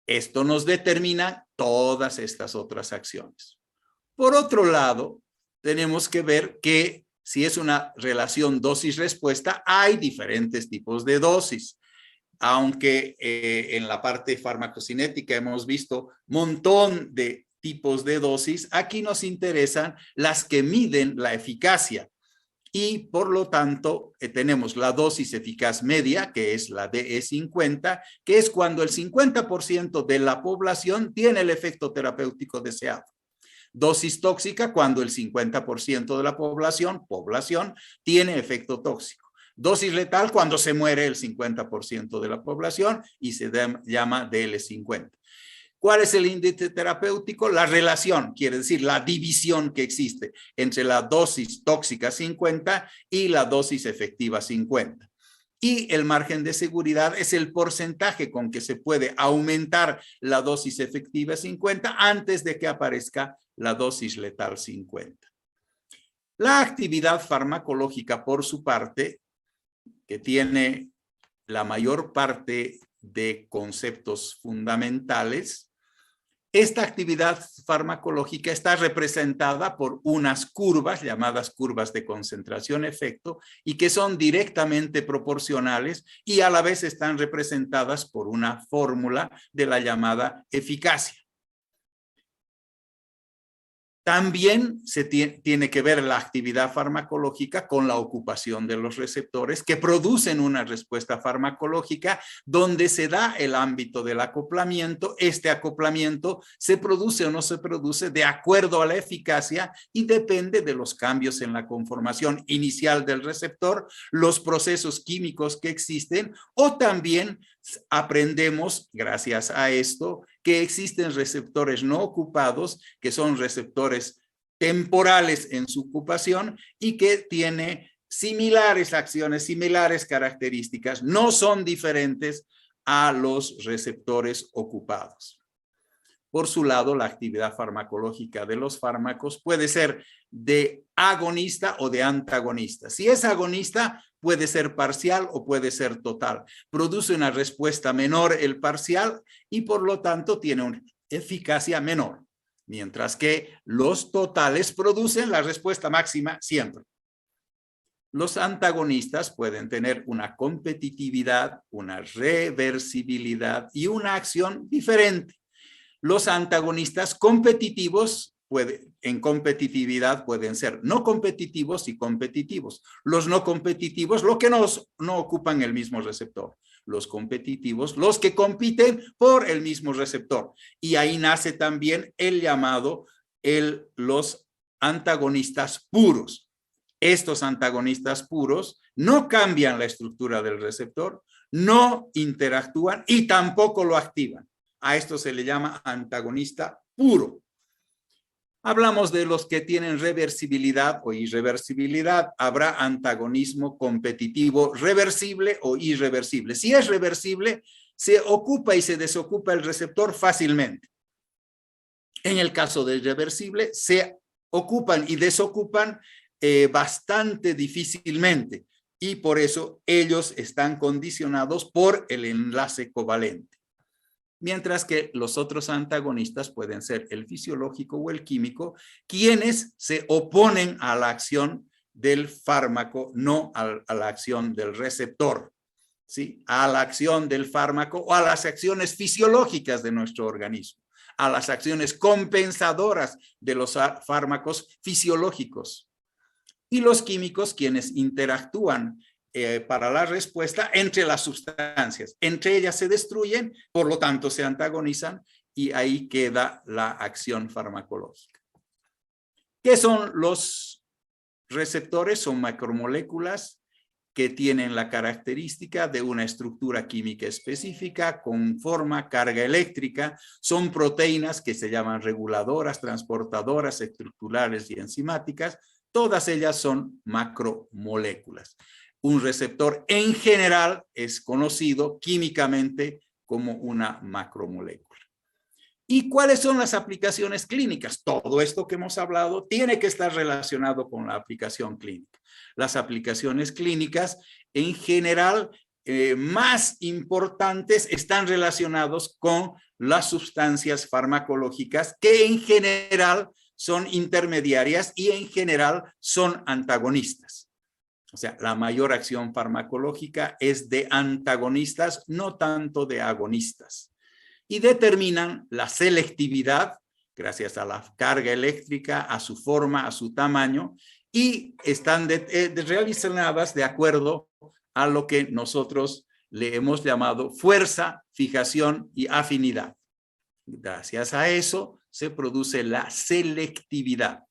Esto nos determina todas estas otras acciones. Por otro lado, tenemos que ver que si es una relación dosis-respuesta, hay diferentes tipos de dosis. Aunque en la parte farmacocinética hemos visto un montón de tipos de dosis, aquí nos interesan las que miden la eficacia. Y por lo tanto tenemos la dosis eficaz media, que es la DE50, que es cuando el 50% de la población tiene el efecto terapéutico deseado. Dosis tóxica cuando el 50% de la población tiene efecto tóxico. Dosis letal cuando se muere el 50% de la población y se llama DL50. ¿Cuál es el índice terapéutico? La relación, quiere decir la división que existe entre la dosis tóxica 50 y la dosis efectiva 50. Y el margen de seguridad es el porcentaje con que se puede aumentar la dosis efectiva 50 antes de que aparezca la dosis letal 50. La actividad farmacológica, por su parte, que tiene la mayor parte de conceptos fundamentales, esta actividad farmacológica está representada por unas curvas llamadas curvas de concentración-efecto y que son directamente proporcionales y a la vez están representadas por una fórmula de la llamada eficacia. También se tiene que ver la actividad farmacológica con la ocupación de los receptores que producen una respuesta farmacológica donde se da el ámbito del acoplamiento. Este acoplamiento se produce o no se produce de acuerdo a la eficacia y depende de los cambios en la conformación inicial del receptor, los procesos químicos que existen, o también aprendemos, gracias a esto, que existen receptores no ocupados, que son receptores temporales en su ocupación y que tiene similares acciones, similares características, no son diferentes a los receptores ocupados. Por su lado, la actividad farmacológica de los fármacos puede ser de agonista o de antagonista. Si es agonista, puede ser parcial o puede ser total. Produce una respuesta menor el parcial y por lo tanto tiene una eficacia menor, mientras que los totales producen la respuesta máxima siempre. Los antagonistas pueden tener una competitividad, una reversibilidad y una acción diferente. Los antagonistas competitivos en competitividad pueden ser no competitivos y competitivos. Los no competitivos, los que no ocupan el mismo receptor. Los competitivos, los que compiten por el mismo receptor. Y ahí nace también el llamado los antagonistas puros. Estos antagonistas puros no cambian la estructura del receptor, no interactúan y tampoco lo activan. A esto se le llama antagonista puro. Hablamos de los que tienen reversibilidad o irreversibilidad. Habrá antagonismo competitivo reversible o irreversible. Si es reversible, se ocupa y se desocupa el receptor fácilmente. En el caso del reversible, se ocupan y desocupan bastante difícilmente y por eso ellos están condicionados por el enlace covalente. Mientras que los otros antagonistas pueden ser el fisiológico o el químico, quienes se oponen a la acción del fármaco, no a la acción del receptor, ¿sí? A la acción del fármaco o a las acciones fisiológicas de nuestro organismo, a las acciones compensadoras de los fármacos fisiológicos. Y los químicos, quienes interactúan para la respuesta entre las sustancias. Entre ellas se destruyen, por lo tanto se antagonizan y ahí queda la acción farmacológica. ¿Qué son los receptores? Son macromoléculas que tienen la característica de una estructura química específica con forma, carga eléctrica. Son proteínas que se llaman reguladoras, transportadoras, estructurales y enzimáticas. Todas ellas son macromoléculas. Un receptor en general es conocido químicamente como una macromolécula. ¿Y cuáles son las aplicaciones clínicas? Todo esto que hemos hablado tiene que estar relacionado con la aplicación clínica. Las aplicaciones clínicas en general más importantes están relacionados con las sustancias farmacológicas que en general son intermediarias y en general son antagonistas. O sea, la mayor acción farmacológica es de antagonistas, no tanto de agonistas. Y determinan la selectividad, gracias a la carga eléctrica, a su forma, a su tamaño, y están relacionadas de acuerdo a lo que nosotros le hemos llamado fuerza, fijación y afinidad. Gracias a eso se produce la selectividad.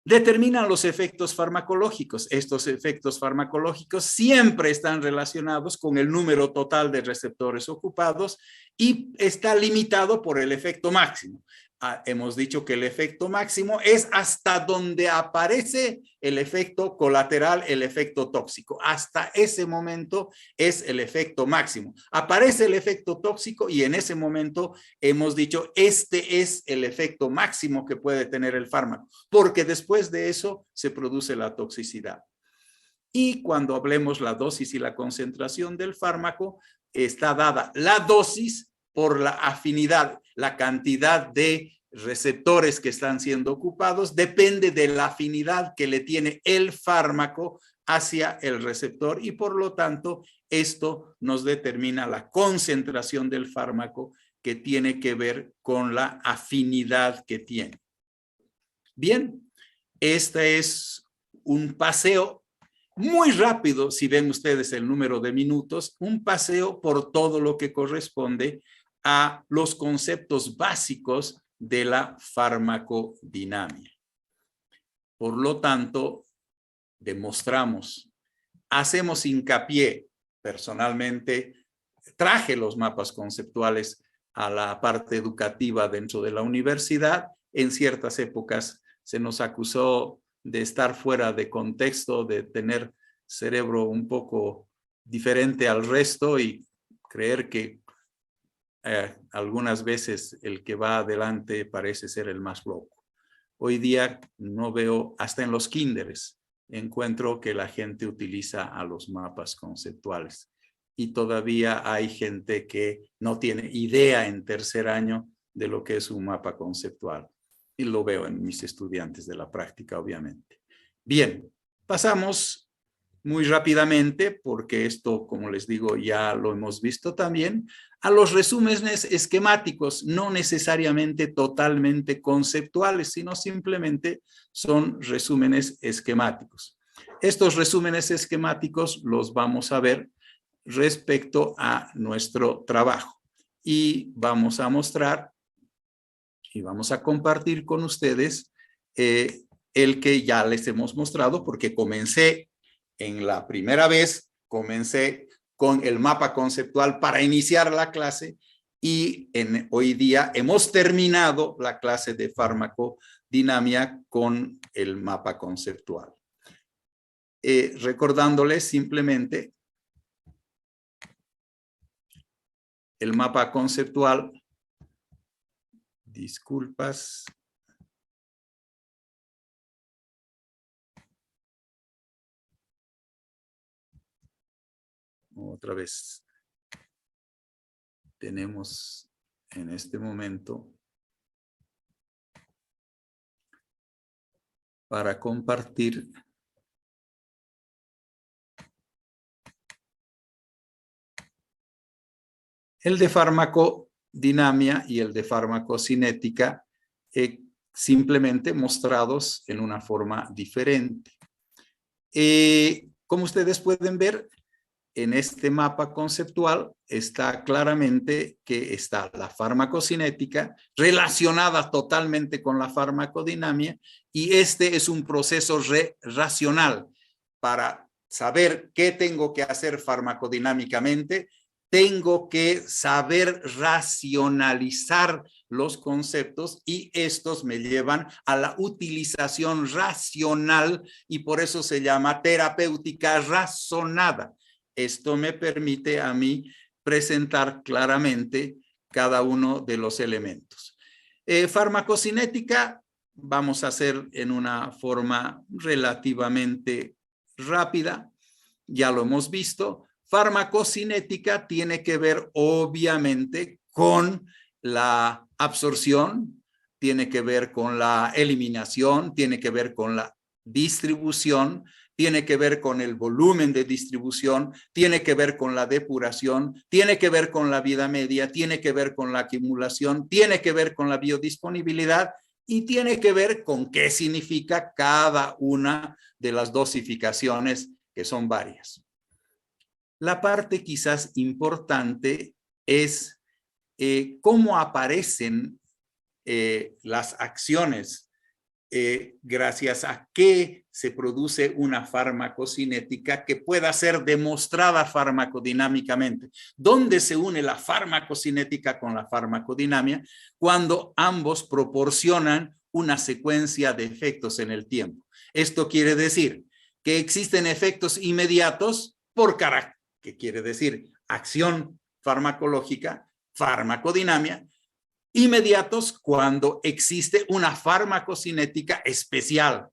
determinan los efectos farmacológicos. Estos efectos farmacológicos siempre están relacionados con el número total de receptores ocupados y está limitado por el efecto máximo. Hemos dicho que el efecto máximo es hasta donde aparece el efecto colateral, el efecto tóxico. Hasta ese momento es el efecto máximo. Aparece el efecto tóxico y en ese momento hemos dicho, este es el efecto máximo que puede tener el fármaco, porque después de eso se produce la toxicidad. Y cuando hablemos la dosis y la concentración del fármaco, está dada la dosis por la afinidad, la cantidad de receptores que están siendo ocupados, depende de la afinidad que le tiene el fármaco hacia el receptor y por lo tanto esto nos determina la concentración del fármaco que tiene que ver con la afinidad que tiene. Bien, este es un paseo muy rápido, si ven ustedes el número de minutos, un paseo por todo lo que corresponde a los conceptos básicos de la farmacodinamia. Por lo tanto, demostramos, hacemos hincapié, personalmente, traje los mapas conceptuales a la parte educativa dentro de la universidad. En ciertas épocas se nos acusó de estar fuera de contexto, de tener cerebro un poco diferente al resto y creer que algunas veces el que va adelante parece ser el más loco. Hoy día no veo, hasta en los kinderes, encuentro que la gente utiliza a los mapas conceptuales y todavía hay gente que no tiene idea en tercer año de lo que es un mapa conceptual. Y lo veo en mis estudiantes de la práctica, obviamente. Bien, pasamos muy rápidamente, porque esto, como les digo, ya lo hemos visto también, a los resúmenes esquemáticos, no necesariamente totalmente conceptuales, sino simplemente son resúmenes esquemáticos. Estos resúmenes esquemáticos los vamos a ver respecto a nuestro trabajo y vamos a mostrar y vamos a compartir con ustedes el que ya les hemos mostrado, porque comencé en la primera vez, comencé con el mapa conceptual para iniciar la clase y hoy día hemos terminado la clase de farmacodinamia con el mapa conceptual. Recordándoles simplemente el mapa conceptual. Disculpas. Otra vez. Tenemos en este momento para compartir el de farmacodinamia y el de farmacocinética, simplemente mostrados en una forma diferente. Como ustedes pueden ver, en este mapa conceptual está claramente que está la farmacocinética relacionada totalmente con la farmacodinamia y este es un proceso racional. Para saber qué tengo que hacer farmacodinámicamente, tengo que saber racionalizar los conceptos y estos me llevan a la utilización racional y por eso se llama terapéutica razonada. Esto me permite a mí presentar claramente cada uno de los elementos. Farmacocinética vamos a hacer en una forma relativamente rápida, ya lo hemos visto. Farmacocinética tiene que ver obviamente con la absorción, tiene que ver con la eliminación, tiene que ver con la distribución, tiene que ver con el volumen de distribución, tiene que ver con la depuración, tiene que ver con la vida media, tiene que ver con la acumulación, tiene que ver con la biodisponibilidad y tiene que ver con qué significa cada una de las dosificaciones, que son varias. La parte quizás importante es cómo aparecen las acciones gracias a que se produce una farmacocinética que pueda ser demostrada farmacodinámicamente. ¿Dónde se une la farmacocinética con la farmacodinamia? Cuando ambos proporcionan una secuencia de efectos en el tiempo. Esto quiere decir que existen efectos inmediatos por carácter, que quiere decir acción farmacológica, farmacodinamia, inmediatos cuando existe una farmacocinética especial,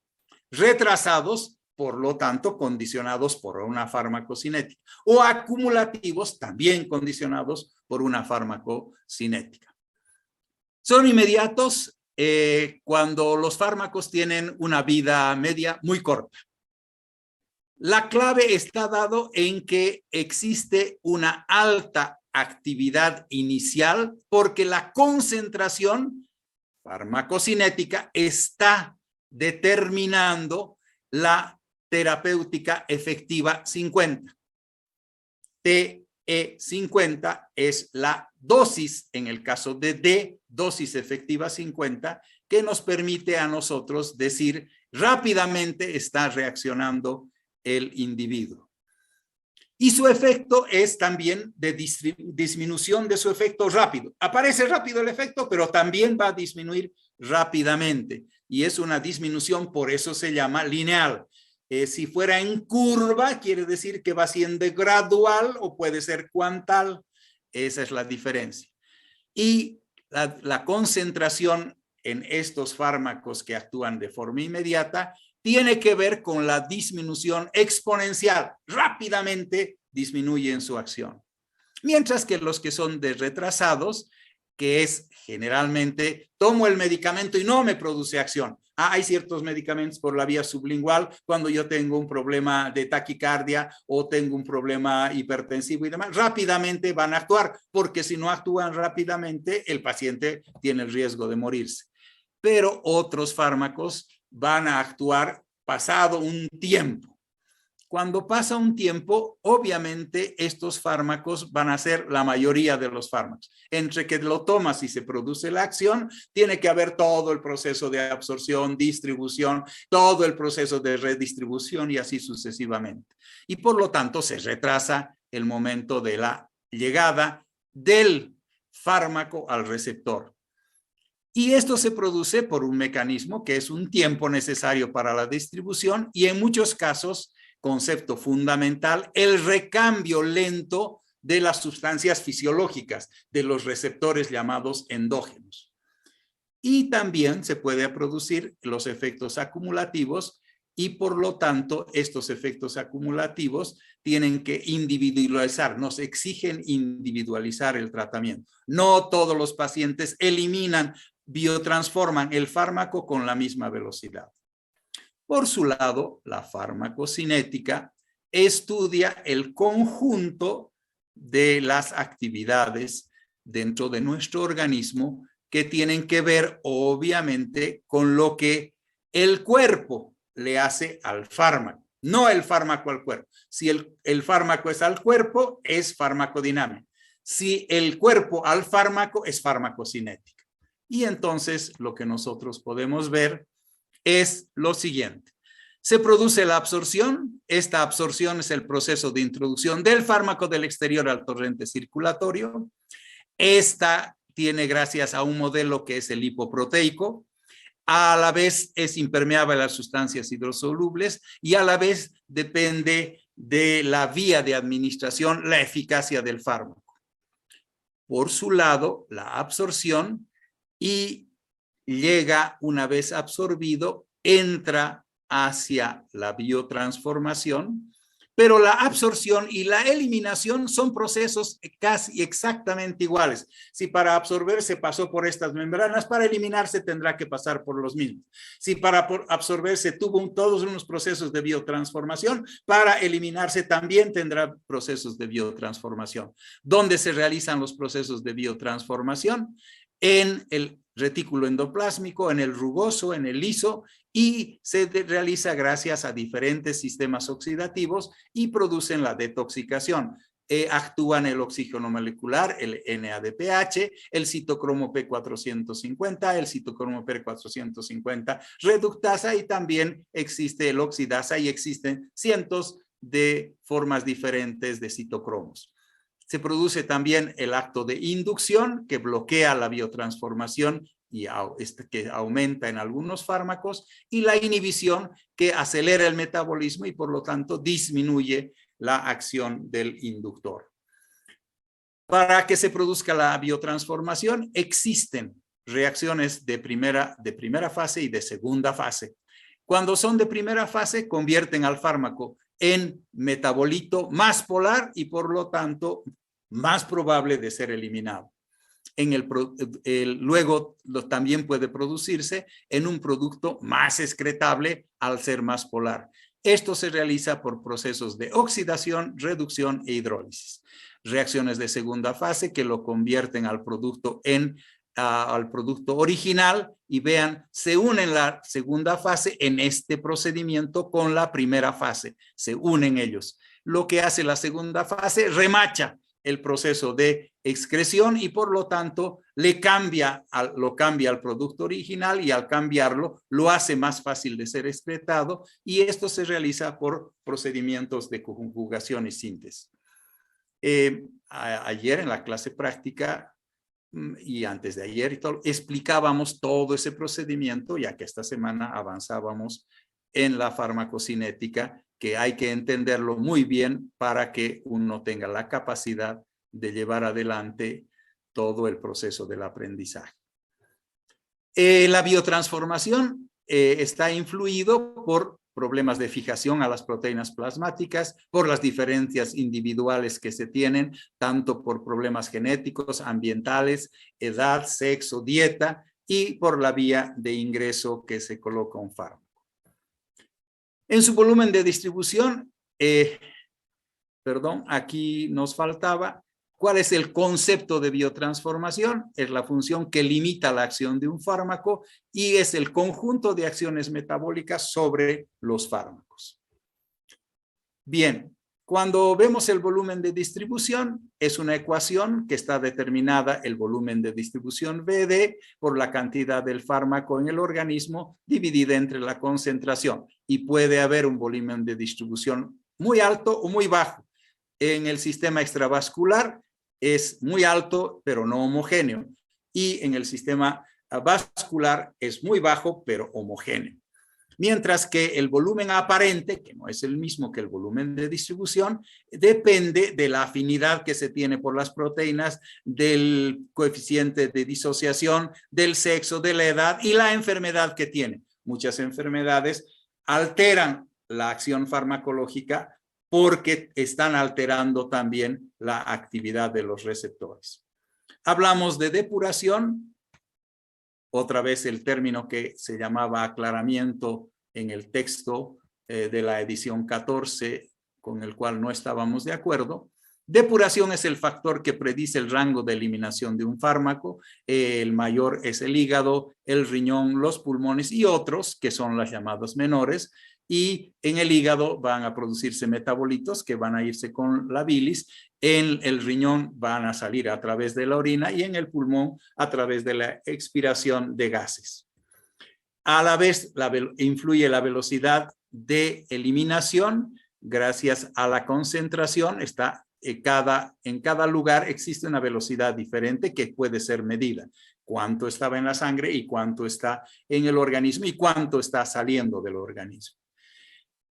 retrasados, por lo tanto, condicionados por una farmacocinética, o acumulativos, también condicionados por una farmacocinética. Son inmediatos cuando los fármacos tienen una vida media muy corta. La clave está dado en que existe una alta actividad inicial porque la concentración farmacocinética está determinando la terapéutica efectiva 50. TE50 es la dosis, en el caso de D, dosis efectiva 50, que nos permite a nosotros decir rápidamente está reaccionando el individuo. Y su efecto es también de disminución de su efecto rápido. Aparece rápido el efecto, pero también va a disminuir rápidamente. Y es una disminución, por eso se llama lineal. Si fuera en curva, quiere decir que va siendo gradual o puede ser cuantal. Esa es la diferencia. Y la concentración en estos fármacos que actúan de forma inmediata tiene que ver con la disminución exponencial. Rápidamente disminuyen su acción. Mientras que los que son de retrasados, que es generalmente tomo el medicamento y no me produce acción. Hay ciertos medicamentos por la vía sublingual cuando yo tengo un problema de taquicardia o tengo un problema hipertensivo y demás. Rápidamente van a actuar porque si no actúan rápidamente el paciente tiene el riesgo de morirse. Pero otros fármacos van a actuar pasado un tiempo. Cuando pasa un tiempo, obviamente estos fármacos van a ser la mayoría de los fármacos. Entre que lo tomas y se produce la acción, tiene que haber todo el proceso de absorción, distribución, todo el proceso de redistribución y así sucesivamente. Y por lo tanto se retrasa el momento de la llegada del fármaco al receptor. Y esto se produce por un mecanismo que es un tiempo necesario para la distribución y en muchos casos, concepto fundamental, el recambio lento de las sustancias fisiológicas, de los receptores llamados endógenos. Y también se puede producir los efectos acumulativos y por lo tanto estos efectos acumulativos tienen que individualizar, nos exigen individualizar el tratamiento. No todos los pacientes eliminan, biotransforman el fármaco con la misma velocidad. Por su lado, la farmacocinética estudia el conjunto de las actividades dentro de nuestro organismo que tienen que ver obviamente con lo que el cuerpo le hace al fármaco, no el fármaco al cuerpo. Si el fármaco es al cuerpo, es farmacodinámica. Si el cuerpo al fármaco, es farmacocinética. Y entonces lo que nosotros podemos ver es lo siguiente. Se produce la absorción. Esta absorción es el proceso de introducción del fármaco del exterior al torrente circulatorio. Esta tiene gracias a un modelo que es el lipoproteico. A la vez es impermeable a las sustancias hidrosolubles y a la vez depende de la vía de administración, la eficacia del fármaco. Por su lado, la absorción y llega una vez absorbido, entra hacia la biotransformación, pero la absorción y la eliminación son procesos casi exactamente iguales. Si para absorberse pasó por estas membranas, para eliminarse tendrá que pasar por los mismos. Si para absorberse tuvo todos unos procesos de biotransformación, para eliminarse también tendrá procesos de biotransformación. ¿Dónde se realizan los procesos de biotransformación? En el retículo endoplásmico, en el rugoso, en el liso, y se realiza gracias a diferentes sistemas oxidativos y producen la detoxicación. actúan el oxígeno molecular, el NADPH, el citocromo P450, el citocromo P450 reductasa, y también existe el oxidasa, y existen cientos de formas diferentes de citocromos. Se produce también el acto de inducción, que bloquea la biotransformación y que aumenta en algunos fármacos, y la inhibición, que acelera el metabolismo y por lo tanto disminuye la acción del inductor. Para que se produzca la biotransformación existen reacciones de primera fase y de segunda fase. Cuando son de primera fase, convierten al fármaco en metabolito más polar y por lo tanto más probable de ser eliminado. Luego también puede producirse en un producto más excretable al ser más polar. Esto se realiza por procesos de oxidación, reducción e hidrólisis. Reacciones de segunda fase que lo convierten al producto al producto original, y vean, se unen la segunda fase en este procedimiento con la primera fase, se unen ellos. Lo que hace la segunda fase, remacha el proceso de excreción y por lo tanto lo cambia al producto original, y al cambiarlo lo hace más fácil de ser excretado, y esto se realiza por procedimientos de conjugación y síntesis. Ayer en la clase práctica y antes de ayer y todo, explicábamos todo ese procedimiento, ya que esta semana avanzábamos en la farmacocinética, que hay que entenderlo muy bien para que uno tenga la capacidad de llevar adelante todo el proceso del aprendizaje. La biotransformación está influido por problemas de fijación a las proteínas plasmáticas, por las diferencias individuales que se tienen, tanto por problemas genéticos, ambientales, edad, sexo, dieta, y por la vía de ingreso que se coloca un fármaco. En su volumen de distribución, aquí nos faltaba, ¿cuál es el concepto de biotransformación? Es la función que limita la acción de un fármaco y es el conjunto de acciones metabólicas sobre los fármacos. Bien, cuando vemos el volumen de distribución, es una ecuación que está determinada, el volumen de distribución BD, por la cantidad del fármaco en el organismo dividida entre la concentración. Y puede haber un volumen de distribución muy alto o muy bajo. En el sistema extravascular es muy alto, pero no homogéneo. Y en el sistema vascular es muy bajo, pero homogéneo. Mientras que el volumen aparente, que no es el mismo que el volumen de distribución, depende de la afinidad que se tiene por las proteínas, del coeficiente de disociación, del sexo, de la edad y la enfermedad que tiene. Muchas enfermedades alteran la acción farmacológica porque están alterando también la actividad de los receptores. Hablamos de depuración. Otra vez el término que se llamaba aclaramiento en el texto de la edición 14, con el cual no estábamos de acuerdo. Depuración es el factor que predice el rango de eliminación de un fármaco. El mayor es el hígado, el riñón, los pulmones y otros, que son las llamadas menores. Y en el hígado van a producirse metabolitos que van a irse con la bilis. En el riñón van a salir a través de la orina y en el pulmón a través de la expiración de gases. A la vez influye la velocidad de eliminación gracias a la concentración. En cada lugar existe una velocidad diferente que puede ser medida. Cuánto estaba en la sangre y cuánto está en el organismo y cuánto está saliendo del organismo.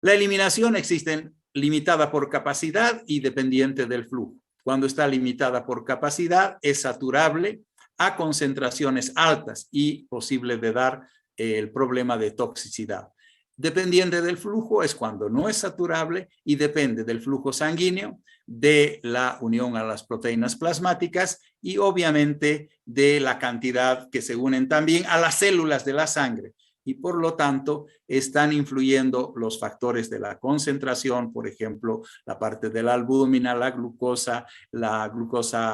La eliminación existe limitada por capacidad y dependiente del flujo. Cuando está limitada por capacidad, es saturable a concentraciones altas y posible de dar el problema de toxicidad. Dependiente del flujo es cuando no es saturable y depende del flujo sanguíneo, de la unión a las proteínas plasmáticas y obviamente de la cantidad que se unen también a las células de la sangre. Y por lo tanto están influyendo los factores de la concentración, por ejemplo, la parte de la albúmina, la glucosa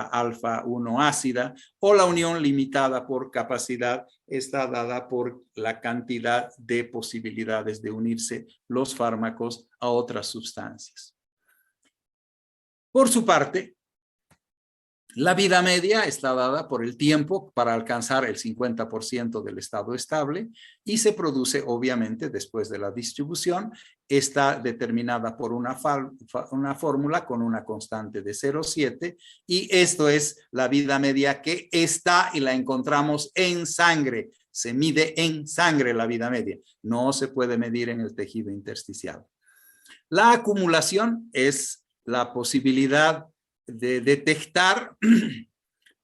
alfa 1 ácida, o la unión limitada por capacidad está dada por la cantidad de posibilidades de unirse los fármacos a otras sustancias. Por su parte, la vida media está dada por el tiempo para alcanzar el 50% del estado estable y se produce obviamente después de la distribución. Está determinada por una fórmula con una constante de 0,7 y esto es la vida media que está y la encontramos en sangre. Se mide en sangre la vida media. No se puede medir en el tejido intersticial. La acumulación es la posibilidad de detectar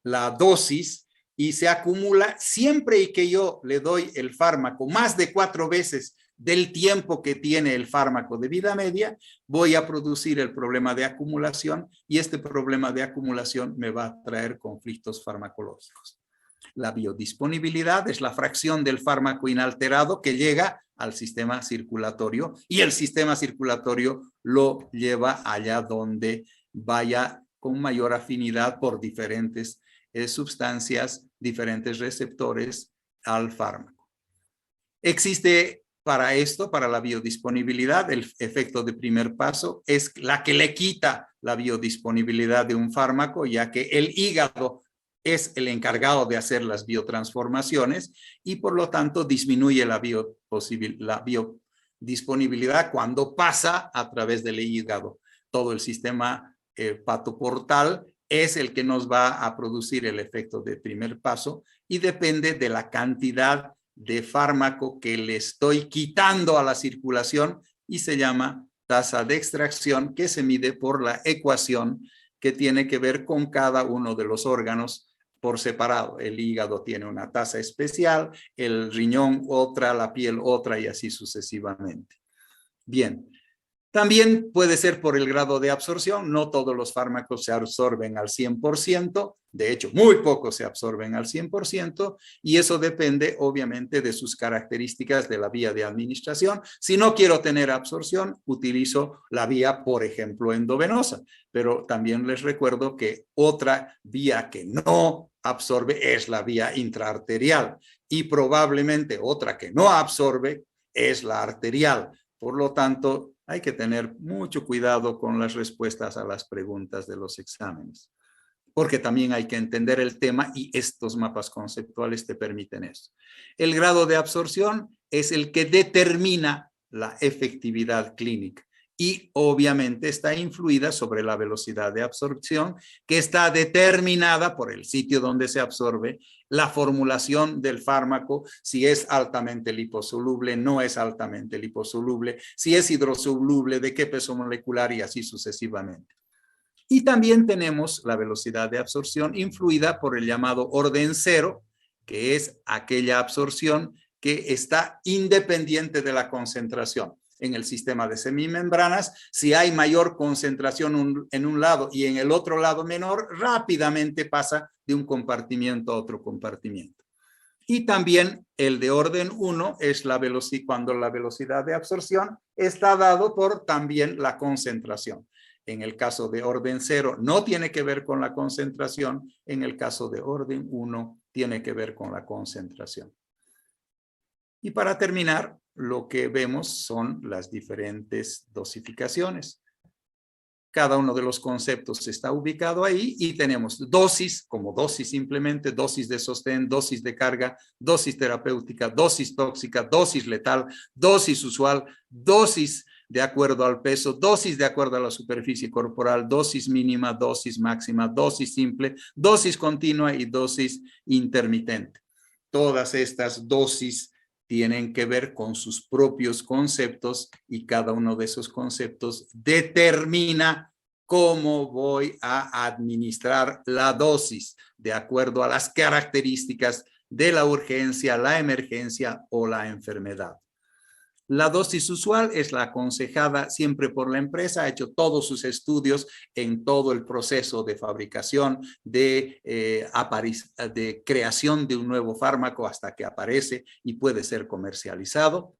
la dosis y se acumula siempre y que yo le doy el fármaco más de 4 veces del tiempo que tiene el fármaco de vida media, voy a producir el problema de acumulación y este problema de acumulación me va a traer conflictos farmacológicos. La biodisponibilidad es la fracción del fármaco inalterado que llega al sistema circulatorio y el sistema circulatorio lo lleva allá donde vaya con mayor afinidad por diferentes sustancias, diferentes receptores al fármaco. Existe para esto, para la biodisponibilidad, el efecto de primer paso es la que le quita la biodisponibilidad de un fármaco, ya que el hígado es el encargado de hacer las biotransformaciones y por lo tanto disminuye la biodisponibilidad cuando pasa a través del hígado. Todo el sistema hepatoportal es el que nos va a producir el efecto de primer paso y depende de la cantidad de fármaco que le estoy quitando a la circulación y se llama tasa de extracción que se mide por la ecuación que tiene que ver con cada uno de los órganos por separado. El hígado tiene una tasa especial, el riñón otra, la piel otra y así sucesivamente. Bien. También puede ser por el grado de absorción. No todos los fármacos se absorben al 100%. De hecho, muy pocos se absorben al 100%. Y eso depende, obviamente, de sus características de la vía de administración. Si no quiero tener absorción, utilizo la vía, por ejemplo, endovenosa. Pero también les recuerdo que otra vía que no absorbe es la vía intraarterial. Y probablemente otra que no absorbe es la arterial. Por lo tanto, hay que tener mucho cuidado con las respuestas a las preguntas de los exámenes, porque también hay que entender el tema y estos mapas conceptuales te permiten eso. El grado de absorción es el que determina la efectividad clínica y obviamente está influida sobre la velocidad de absorción que está determinada por el sitio donde se absorbe, la formulación del fármaco, si es altamente liposoluble, no es altamente liposoluble, si es hidrosoluble, de qué peso molecular y así sucesivamente. Y también tenemos la velocidad de absorción influida por el llamado orden cero, que es aquella absorción que está independiente de la concentración. En el sistema de semimembranas, si hay mayor concentración en un lado y en el otro lado menor, rápidamente pasa de un compartimiento a otro compartimiento. Y también el de orden 1 es la velocidad, cuando la velocidad de absorción está dado por también la concentración. En el caso de orden 0 no tiene que ver con la concentración, en el caso de orden 1 tiene que ver con la concentración. Y para terminar, lo que vemos son las diferentes dosificaciones. Cada uno de los conceptos está ubicado ahí y tenemos dosis, como dosis simplemente, dosis de sostén, dosis de carga, dosis terapéutica, dosis tóxica, dosis letal, dosis usual, dosis de acuerdo al peso, dosis de acuerdo a la superficie corporal, dosis mínima, dosis máxima, dosis simple, dosis continua y dosis intermitente. Todas estas dosis tienen que ver con sus propios conceptos y cada uno de esos conceptos determina cómo voy a administrar la dosis de acuerdo a las características de la urgencia, la emergencia o la enfermedad. La dosis usual es la aconsejada siempre por la empresa, ha hecho todos sus estudios en todo el proceso de fabricación, de creación de un nuevo fármaco hasta que aparece y puede ser comercializado.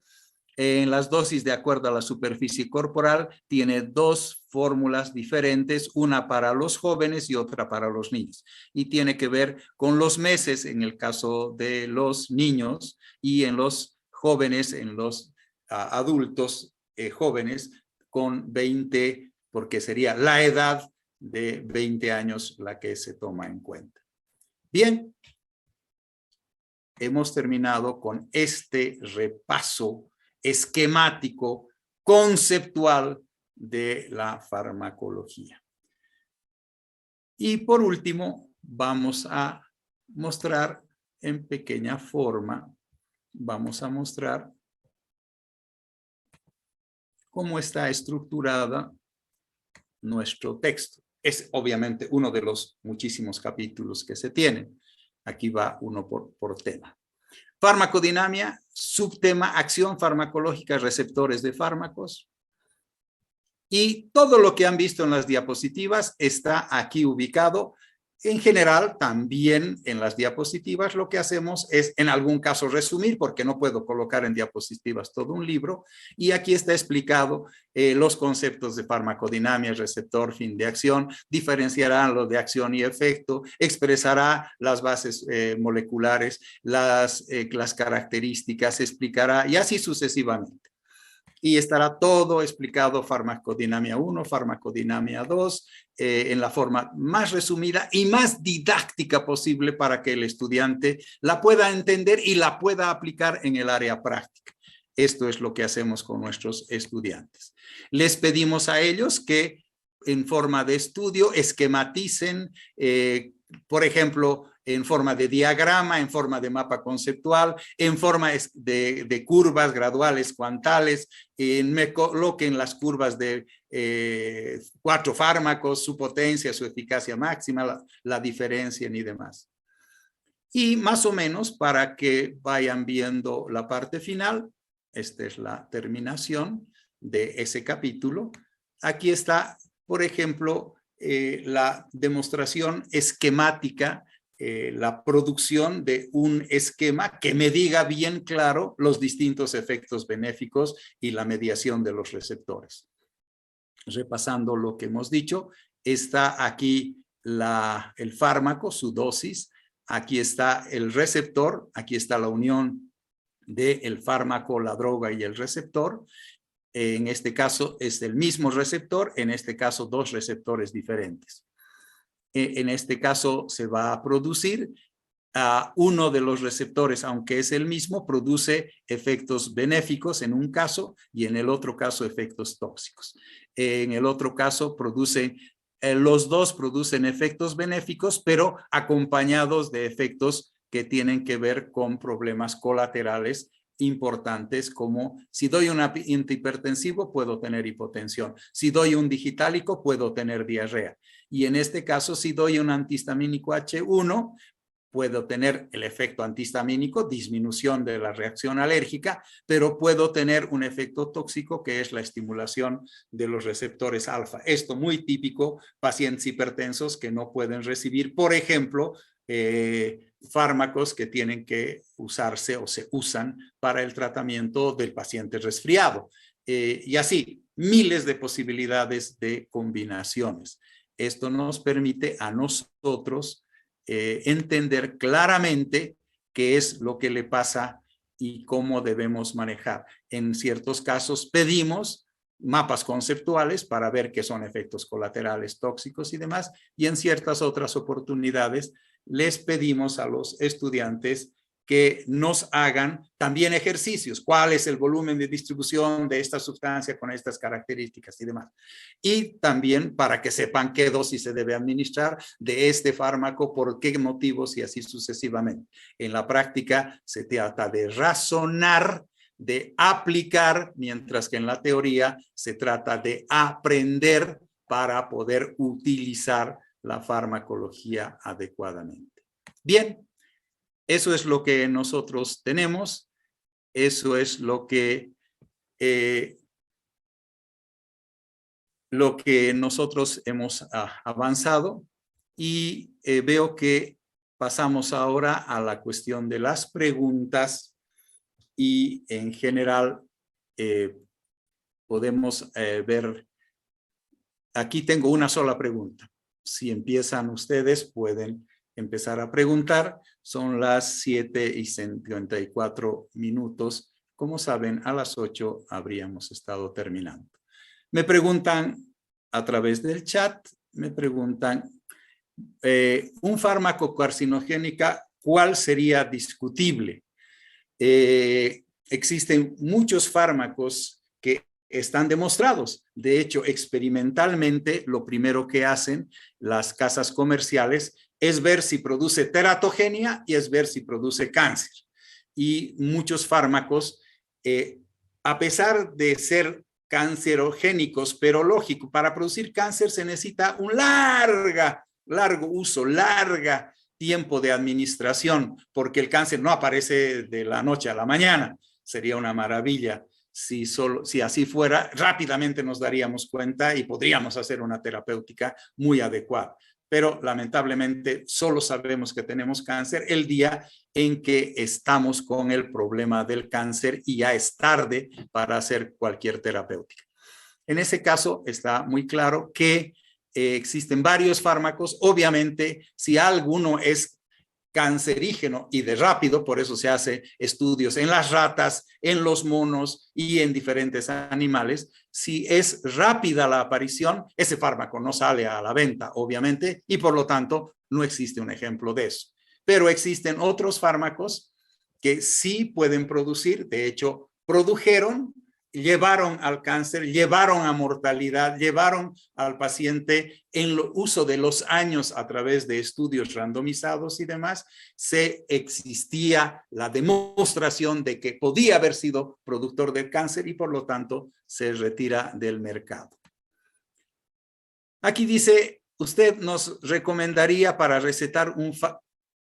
En las dosis de acuerdo a la superficie corporal tiene dos fórmulas diferentes, una para los jóvenes y otra para los niños. Y tiene que ver con los meses en el caso de los niños y en los jóvenes, en los adultos jóvenes con 20, porque sería la edad de 20 años la que se toma en cuenta. Bien, hemos terminado con este repaso esquemático, conceptual de la farmacología. Y por último, vamos a mostrar en pequeña forma, vamos a mostrar cómo está estructurada nuestro texto. Es obviamente uno de los muchísimos capítulos que se tienen. Aquí va uno por tema. Farmacodinamia, subtema, acción farmacológica, receptores de fármacos. Y todo lo que han visto en las diapositivas está aquí ubicado. En general, también en las diapositivas lo que hacemos es en algún caso resumir, porque no puedo colocar en diapositivas todo un libro, y aquí está explicado los conceptos de farmacodinamia, receptor, fin de acción, diferenciará lo de acción y efecto, expresará las bases moleculares, las características, explicará y así sucesivamente. Y estará todo explicado, farmacodinamia 1, farmacodinamia 2, en la forma más resumida y más didáctica posible para que el estudiante la pueda entender y la pueda aplicar en el área práctica. Esto es lo que hacemos con nuestros estudiantes. Les pedimos a ellos que en forma de estudio esquematicen, por ejemplo, en forma de diagrama, en forma de mapa conceptual, en forma de curvas graduales cuantales, me coloquen las curvas de 4 fármacos, su potencia, su eficacia máxima, la diferencia y demás. Y más o menos para que vayan viendo la parte final, esta es la terminación de ese capítulo. Aquí está, por ejemplo, la demostración esquemática, la producción de un esquema que me diga bien claro los distintos efectos benéficos y la mediación de los receptores. Repasando lo que hemos dicho, está aquí el fármaco, su dosis, aquí está el receptor, aquí está la unión del fármaco, la droga y el receptor. En este caso es el mismo receptor, en este caso 2 receptores diferentes. En este caso se va a producir uno de los receptores, aunque es el mismo, produce efectos benéficos en un caso y en el otro caso efectos tóxicos. En el otro caso los dos producen efectos benéficos, pero acompañados de efectos que tienen que ver con problemas colaterales importantes, como si doy un antihipertensivo puedo tener hipotensión, si doy un digitálico puedo tener diarrea, y en este caso si doy un antihistamínico H1 puedo tener el efecto antihistamínico, disminución de la reacción alérgica, pero puedo tener un efecto tóxico que es la estimulación de los receptores alfa. Esto muy típico, pacientes hipertensos que no pueden recibir, por ejemplo, fármacos que tienen que usarse o se usan para el tratamiento del paciente resfriado. Y así, miles de posibilidades de combinaciones. Esto nos permite a nosotros entender claramente qué es lo que le pasa y cómo debemos manejar. En ciertos casos pedimos mapas conceptuales para ver qué son efectos colaterales tóxicos y demás, y en ciertas otras oportunidades les pedimos a los estudiantes que nos hagan también ejercicios. ¿Cuál es el volumen de distribución de esta sustancia con estas características y demás? Y también para que sepan qué dosis se debe administrar de este fármaco, por qué motivos y así sucesivamente. En la práctica se trata de razonar, de aplicar, mientras que en la teoría se trata de aprender para poder utilizar la farmacología adecuadamente. Bien. Eso es lo que nosotros tenemos, eso es lo que nosotros hemos avanzado, y veo que pasamos ahora a la cuestión de las preguntas, y en general podemos ver, aquí tengo una sola pregunta. Si empiezan ustedes, pueden empezar a preguntar. Son las 7:54. Como saben, a las 8 habríamos estado terminando. Me preguntan a través del chat, me preguntan, un fármaco carcinogénico, ¿cuál sería discutible? Existen muchos fármacos que están demostrados. De hecho, experimentalmente, lo primero que hacen las casas comerciales es ver si produce teratogenia y es ver si produce cáncer. Y muchos fármacos, a pesar de ser cancerogénicos, pero lógico, para producir cáncer se necesita un largo uso, larga tiempo de administración, porque el cáncer no aparece de la noche a la mañana. Sería una maravilla si así fuera, rápidamente nos daríamos cuenta y podríamos hacer una terapéutica muy adecuada. Pero lamentablemente solo sabemos que tenemos cáncer el día en que estamos con el problema del cáncer y ya es tarde para hacer cualquier terapéutica. En ese caso está muy claro que existen varios fármacos. Obviamente, si alguno es cancerígeno y de rápido, por eso se hace estudios en las ratas, en los monos y en diferentes animales. Si es rápida la aparición, ese fármaco no sale a la venta, obviamente, y por lo tanto no existe un ejemplo de eso. Pero existen otros fármacos que sí pueden producir, de hecho, produjeron, llevaron al cáncer, llevaron a mortalidad, llevaron al paciente en el uso de los años a través de estudios randomizados y demás, se existía la demostración de que podía haber sido productor del cáncer y por lo tanto se retira del mercado. Aquí dice, usted nos recomendaría para recetar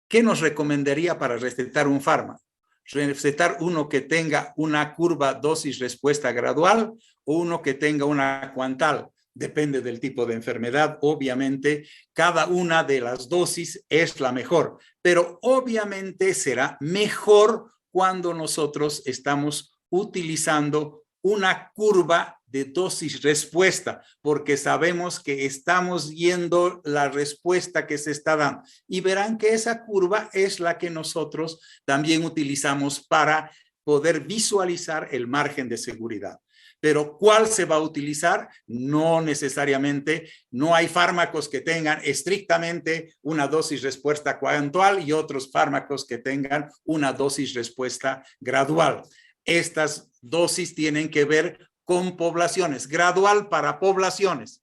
¿qué nos recomendaría para recetar un fármaco? Recetar uno que tenga una curva dosis-respuesta gradual o uno que tenga una cuantal. Depende del tipo de enfermedad. Obviamente, cada una de las dosis es la mejor, pero obviamente será mejor cuando nosotros estamos utilizando una curva de dosis-respuesta, porque sabemos que estamos viendo la respuesta que se está dando. Y verán que esa curva es la que nosotros también utilizamos para poder visualizar el margen de seguridad. Pero ¿cuál se va a utilizar? No necesariamente, no hay fármacos que tengan estrictamente una dosis-respuesta cuantal y otros fármacos que tengan una dosis-respuesta gradual. Estas dosis tienen que ver con poblaciones, gradual para poblaciones.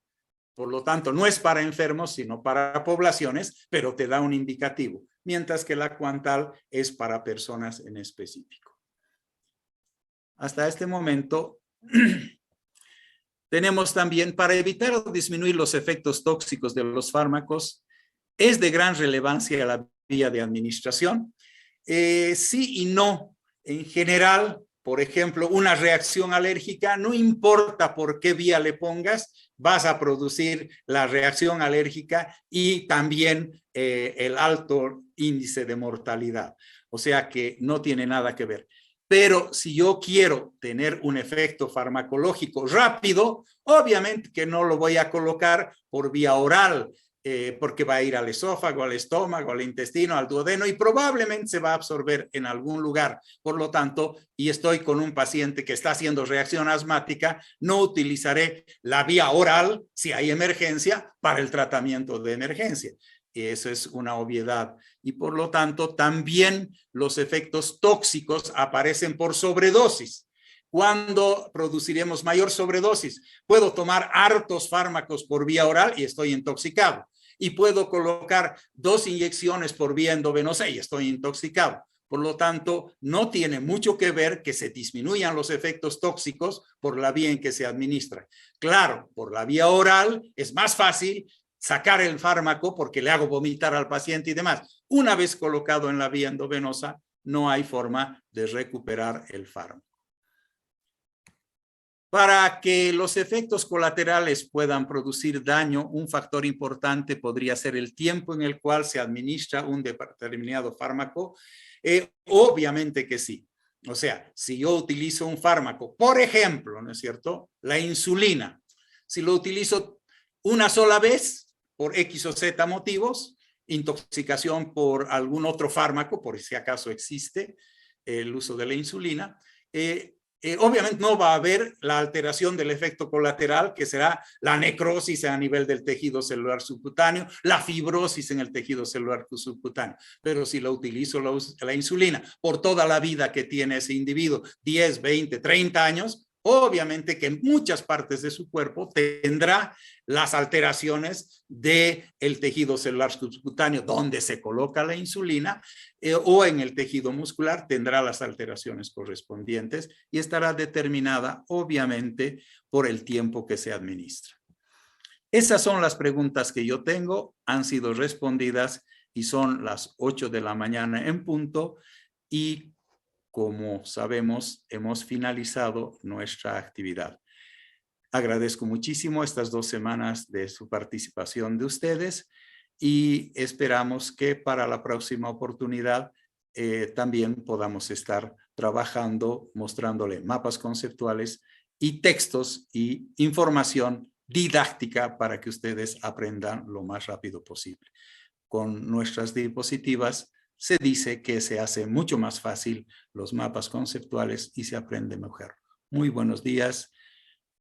Por lo tanto, no es para enfermos, sino para poblaciones, pero te da un indicativo, mientras que la cuantal es para personas en específico. Hasta este momento, tenemos también, para evitar o disminuir los efectos tóxicos de los fármacos, es de gran relevancia la vía de administración. Sí y no. En general, por ejemplo, una reacción alérgica, no importa por qué vía le pongas, vas a producir la reacción alérgica y también el alto índice de mortalidad. O sea que no tiene nada que ver. Pero si yo quiero tener un efecto farmacológico rápido, obviamente que no lo voy a colocar por vía oral, porque va a ir al esófago, al estómago, al intestino, al duodeno y probablemente se va a absorber en algún lugar. Por lo tanto, y estoy con un paciente que está haciendo reacción asmática, no utilizaré la vía oral si hay emergencia para el tratamiento de emergencia. Eso es una obviedad. Y por lo tanto, también los efectos tóxicos aparecen por sobredosis. ¿Cuándo produciremos mayor sobredosis? Puedo tomar hartos fármacos por vía oral y estoy intoxicado. Y puedo colocar 2 inyecciones por vía endovenosa y estoy intoxicado. Por lo tanto, no tiene mucho que ver que se disminuyan los efectos tóxicos por la vía en que se administra. Claro, por la vía oral es más fácil sacar el fármaco porque le hago vomitar al paciente y demás. Una vez colocado en la vía endovenosa, no hay forma de recuperar el fármaco. Para que los efectos colaterales puedan producir daño, un factor importante podría ser el tiempo en el cual se administra un determinado fármaco. Obviamente que sí. O sea, si yo utilizo un fármaco, por ejemplo, ¿no es cierto? La insulina. Si lo utilizo una sola vez, por X o Z motivos, intoxicación por algún otro fármaco, por si acaso existe el uso de la insulina, Obviamente no va a haber la alteración del efecto colateral, que será la necrosis a nivel del tejido celular subcutáneo, la fibrosis en el tejido celular subcutáneo. Pero si lo utilizo la insulina por toda la vida que tiene ese individuo, 10, 20, 30 años, obviamente que en muchas partes de su cuerpo tendrá las alteraciones del tejido celular subcutáneo donde se coloca la insulina, o en el tejido muscular tendrá las alteraciones correspondientes y estará determinada obviamente por el tiempo que se administra. Esas son las preguntas que yo tengo, han sido respondidas y son las 8 de la mañana en punto y como sabemos hemos finalizado nuestra actividad. Agradezco muchísimo estas 2 semanas de su participación de ustedes y esperamos que para la próxima oportunidad también podamos estar trabajando, mostrándole mapas conceptuales y textos y información didáctica para que ustedes aprendan lo más rápido posible. Con nuestras diapositivas se dice que se hace mucho más fácil los mapas conceptuales y se aprende mejor. Muy buenos días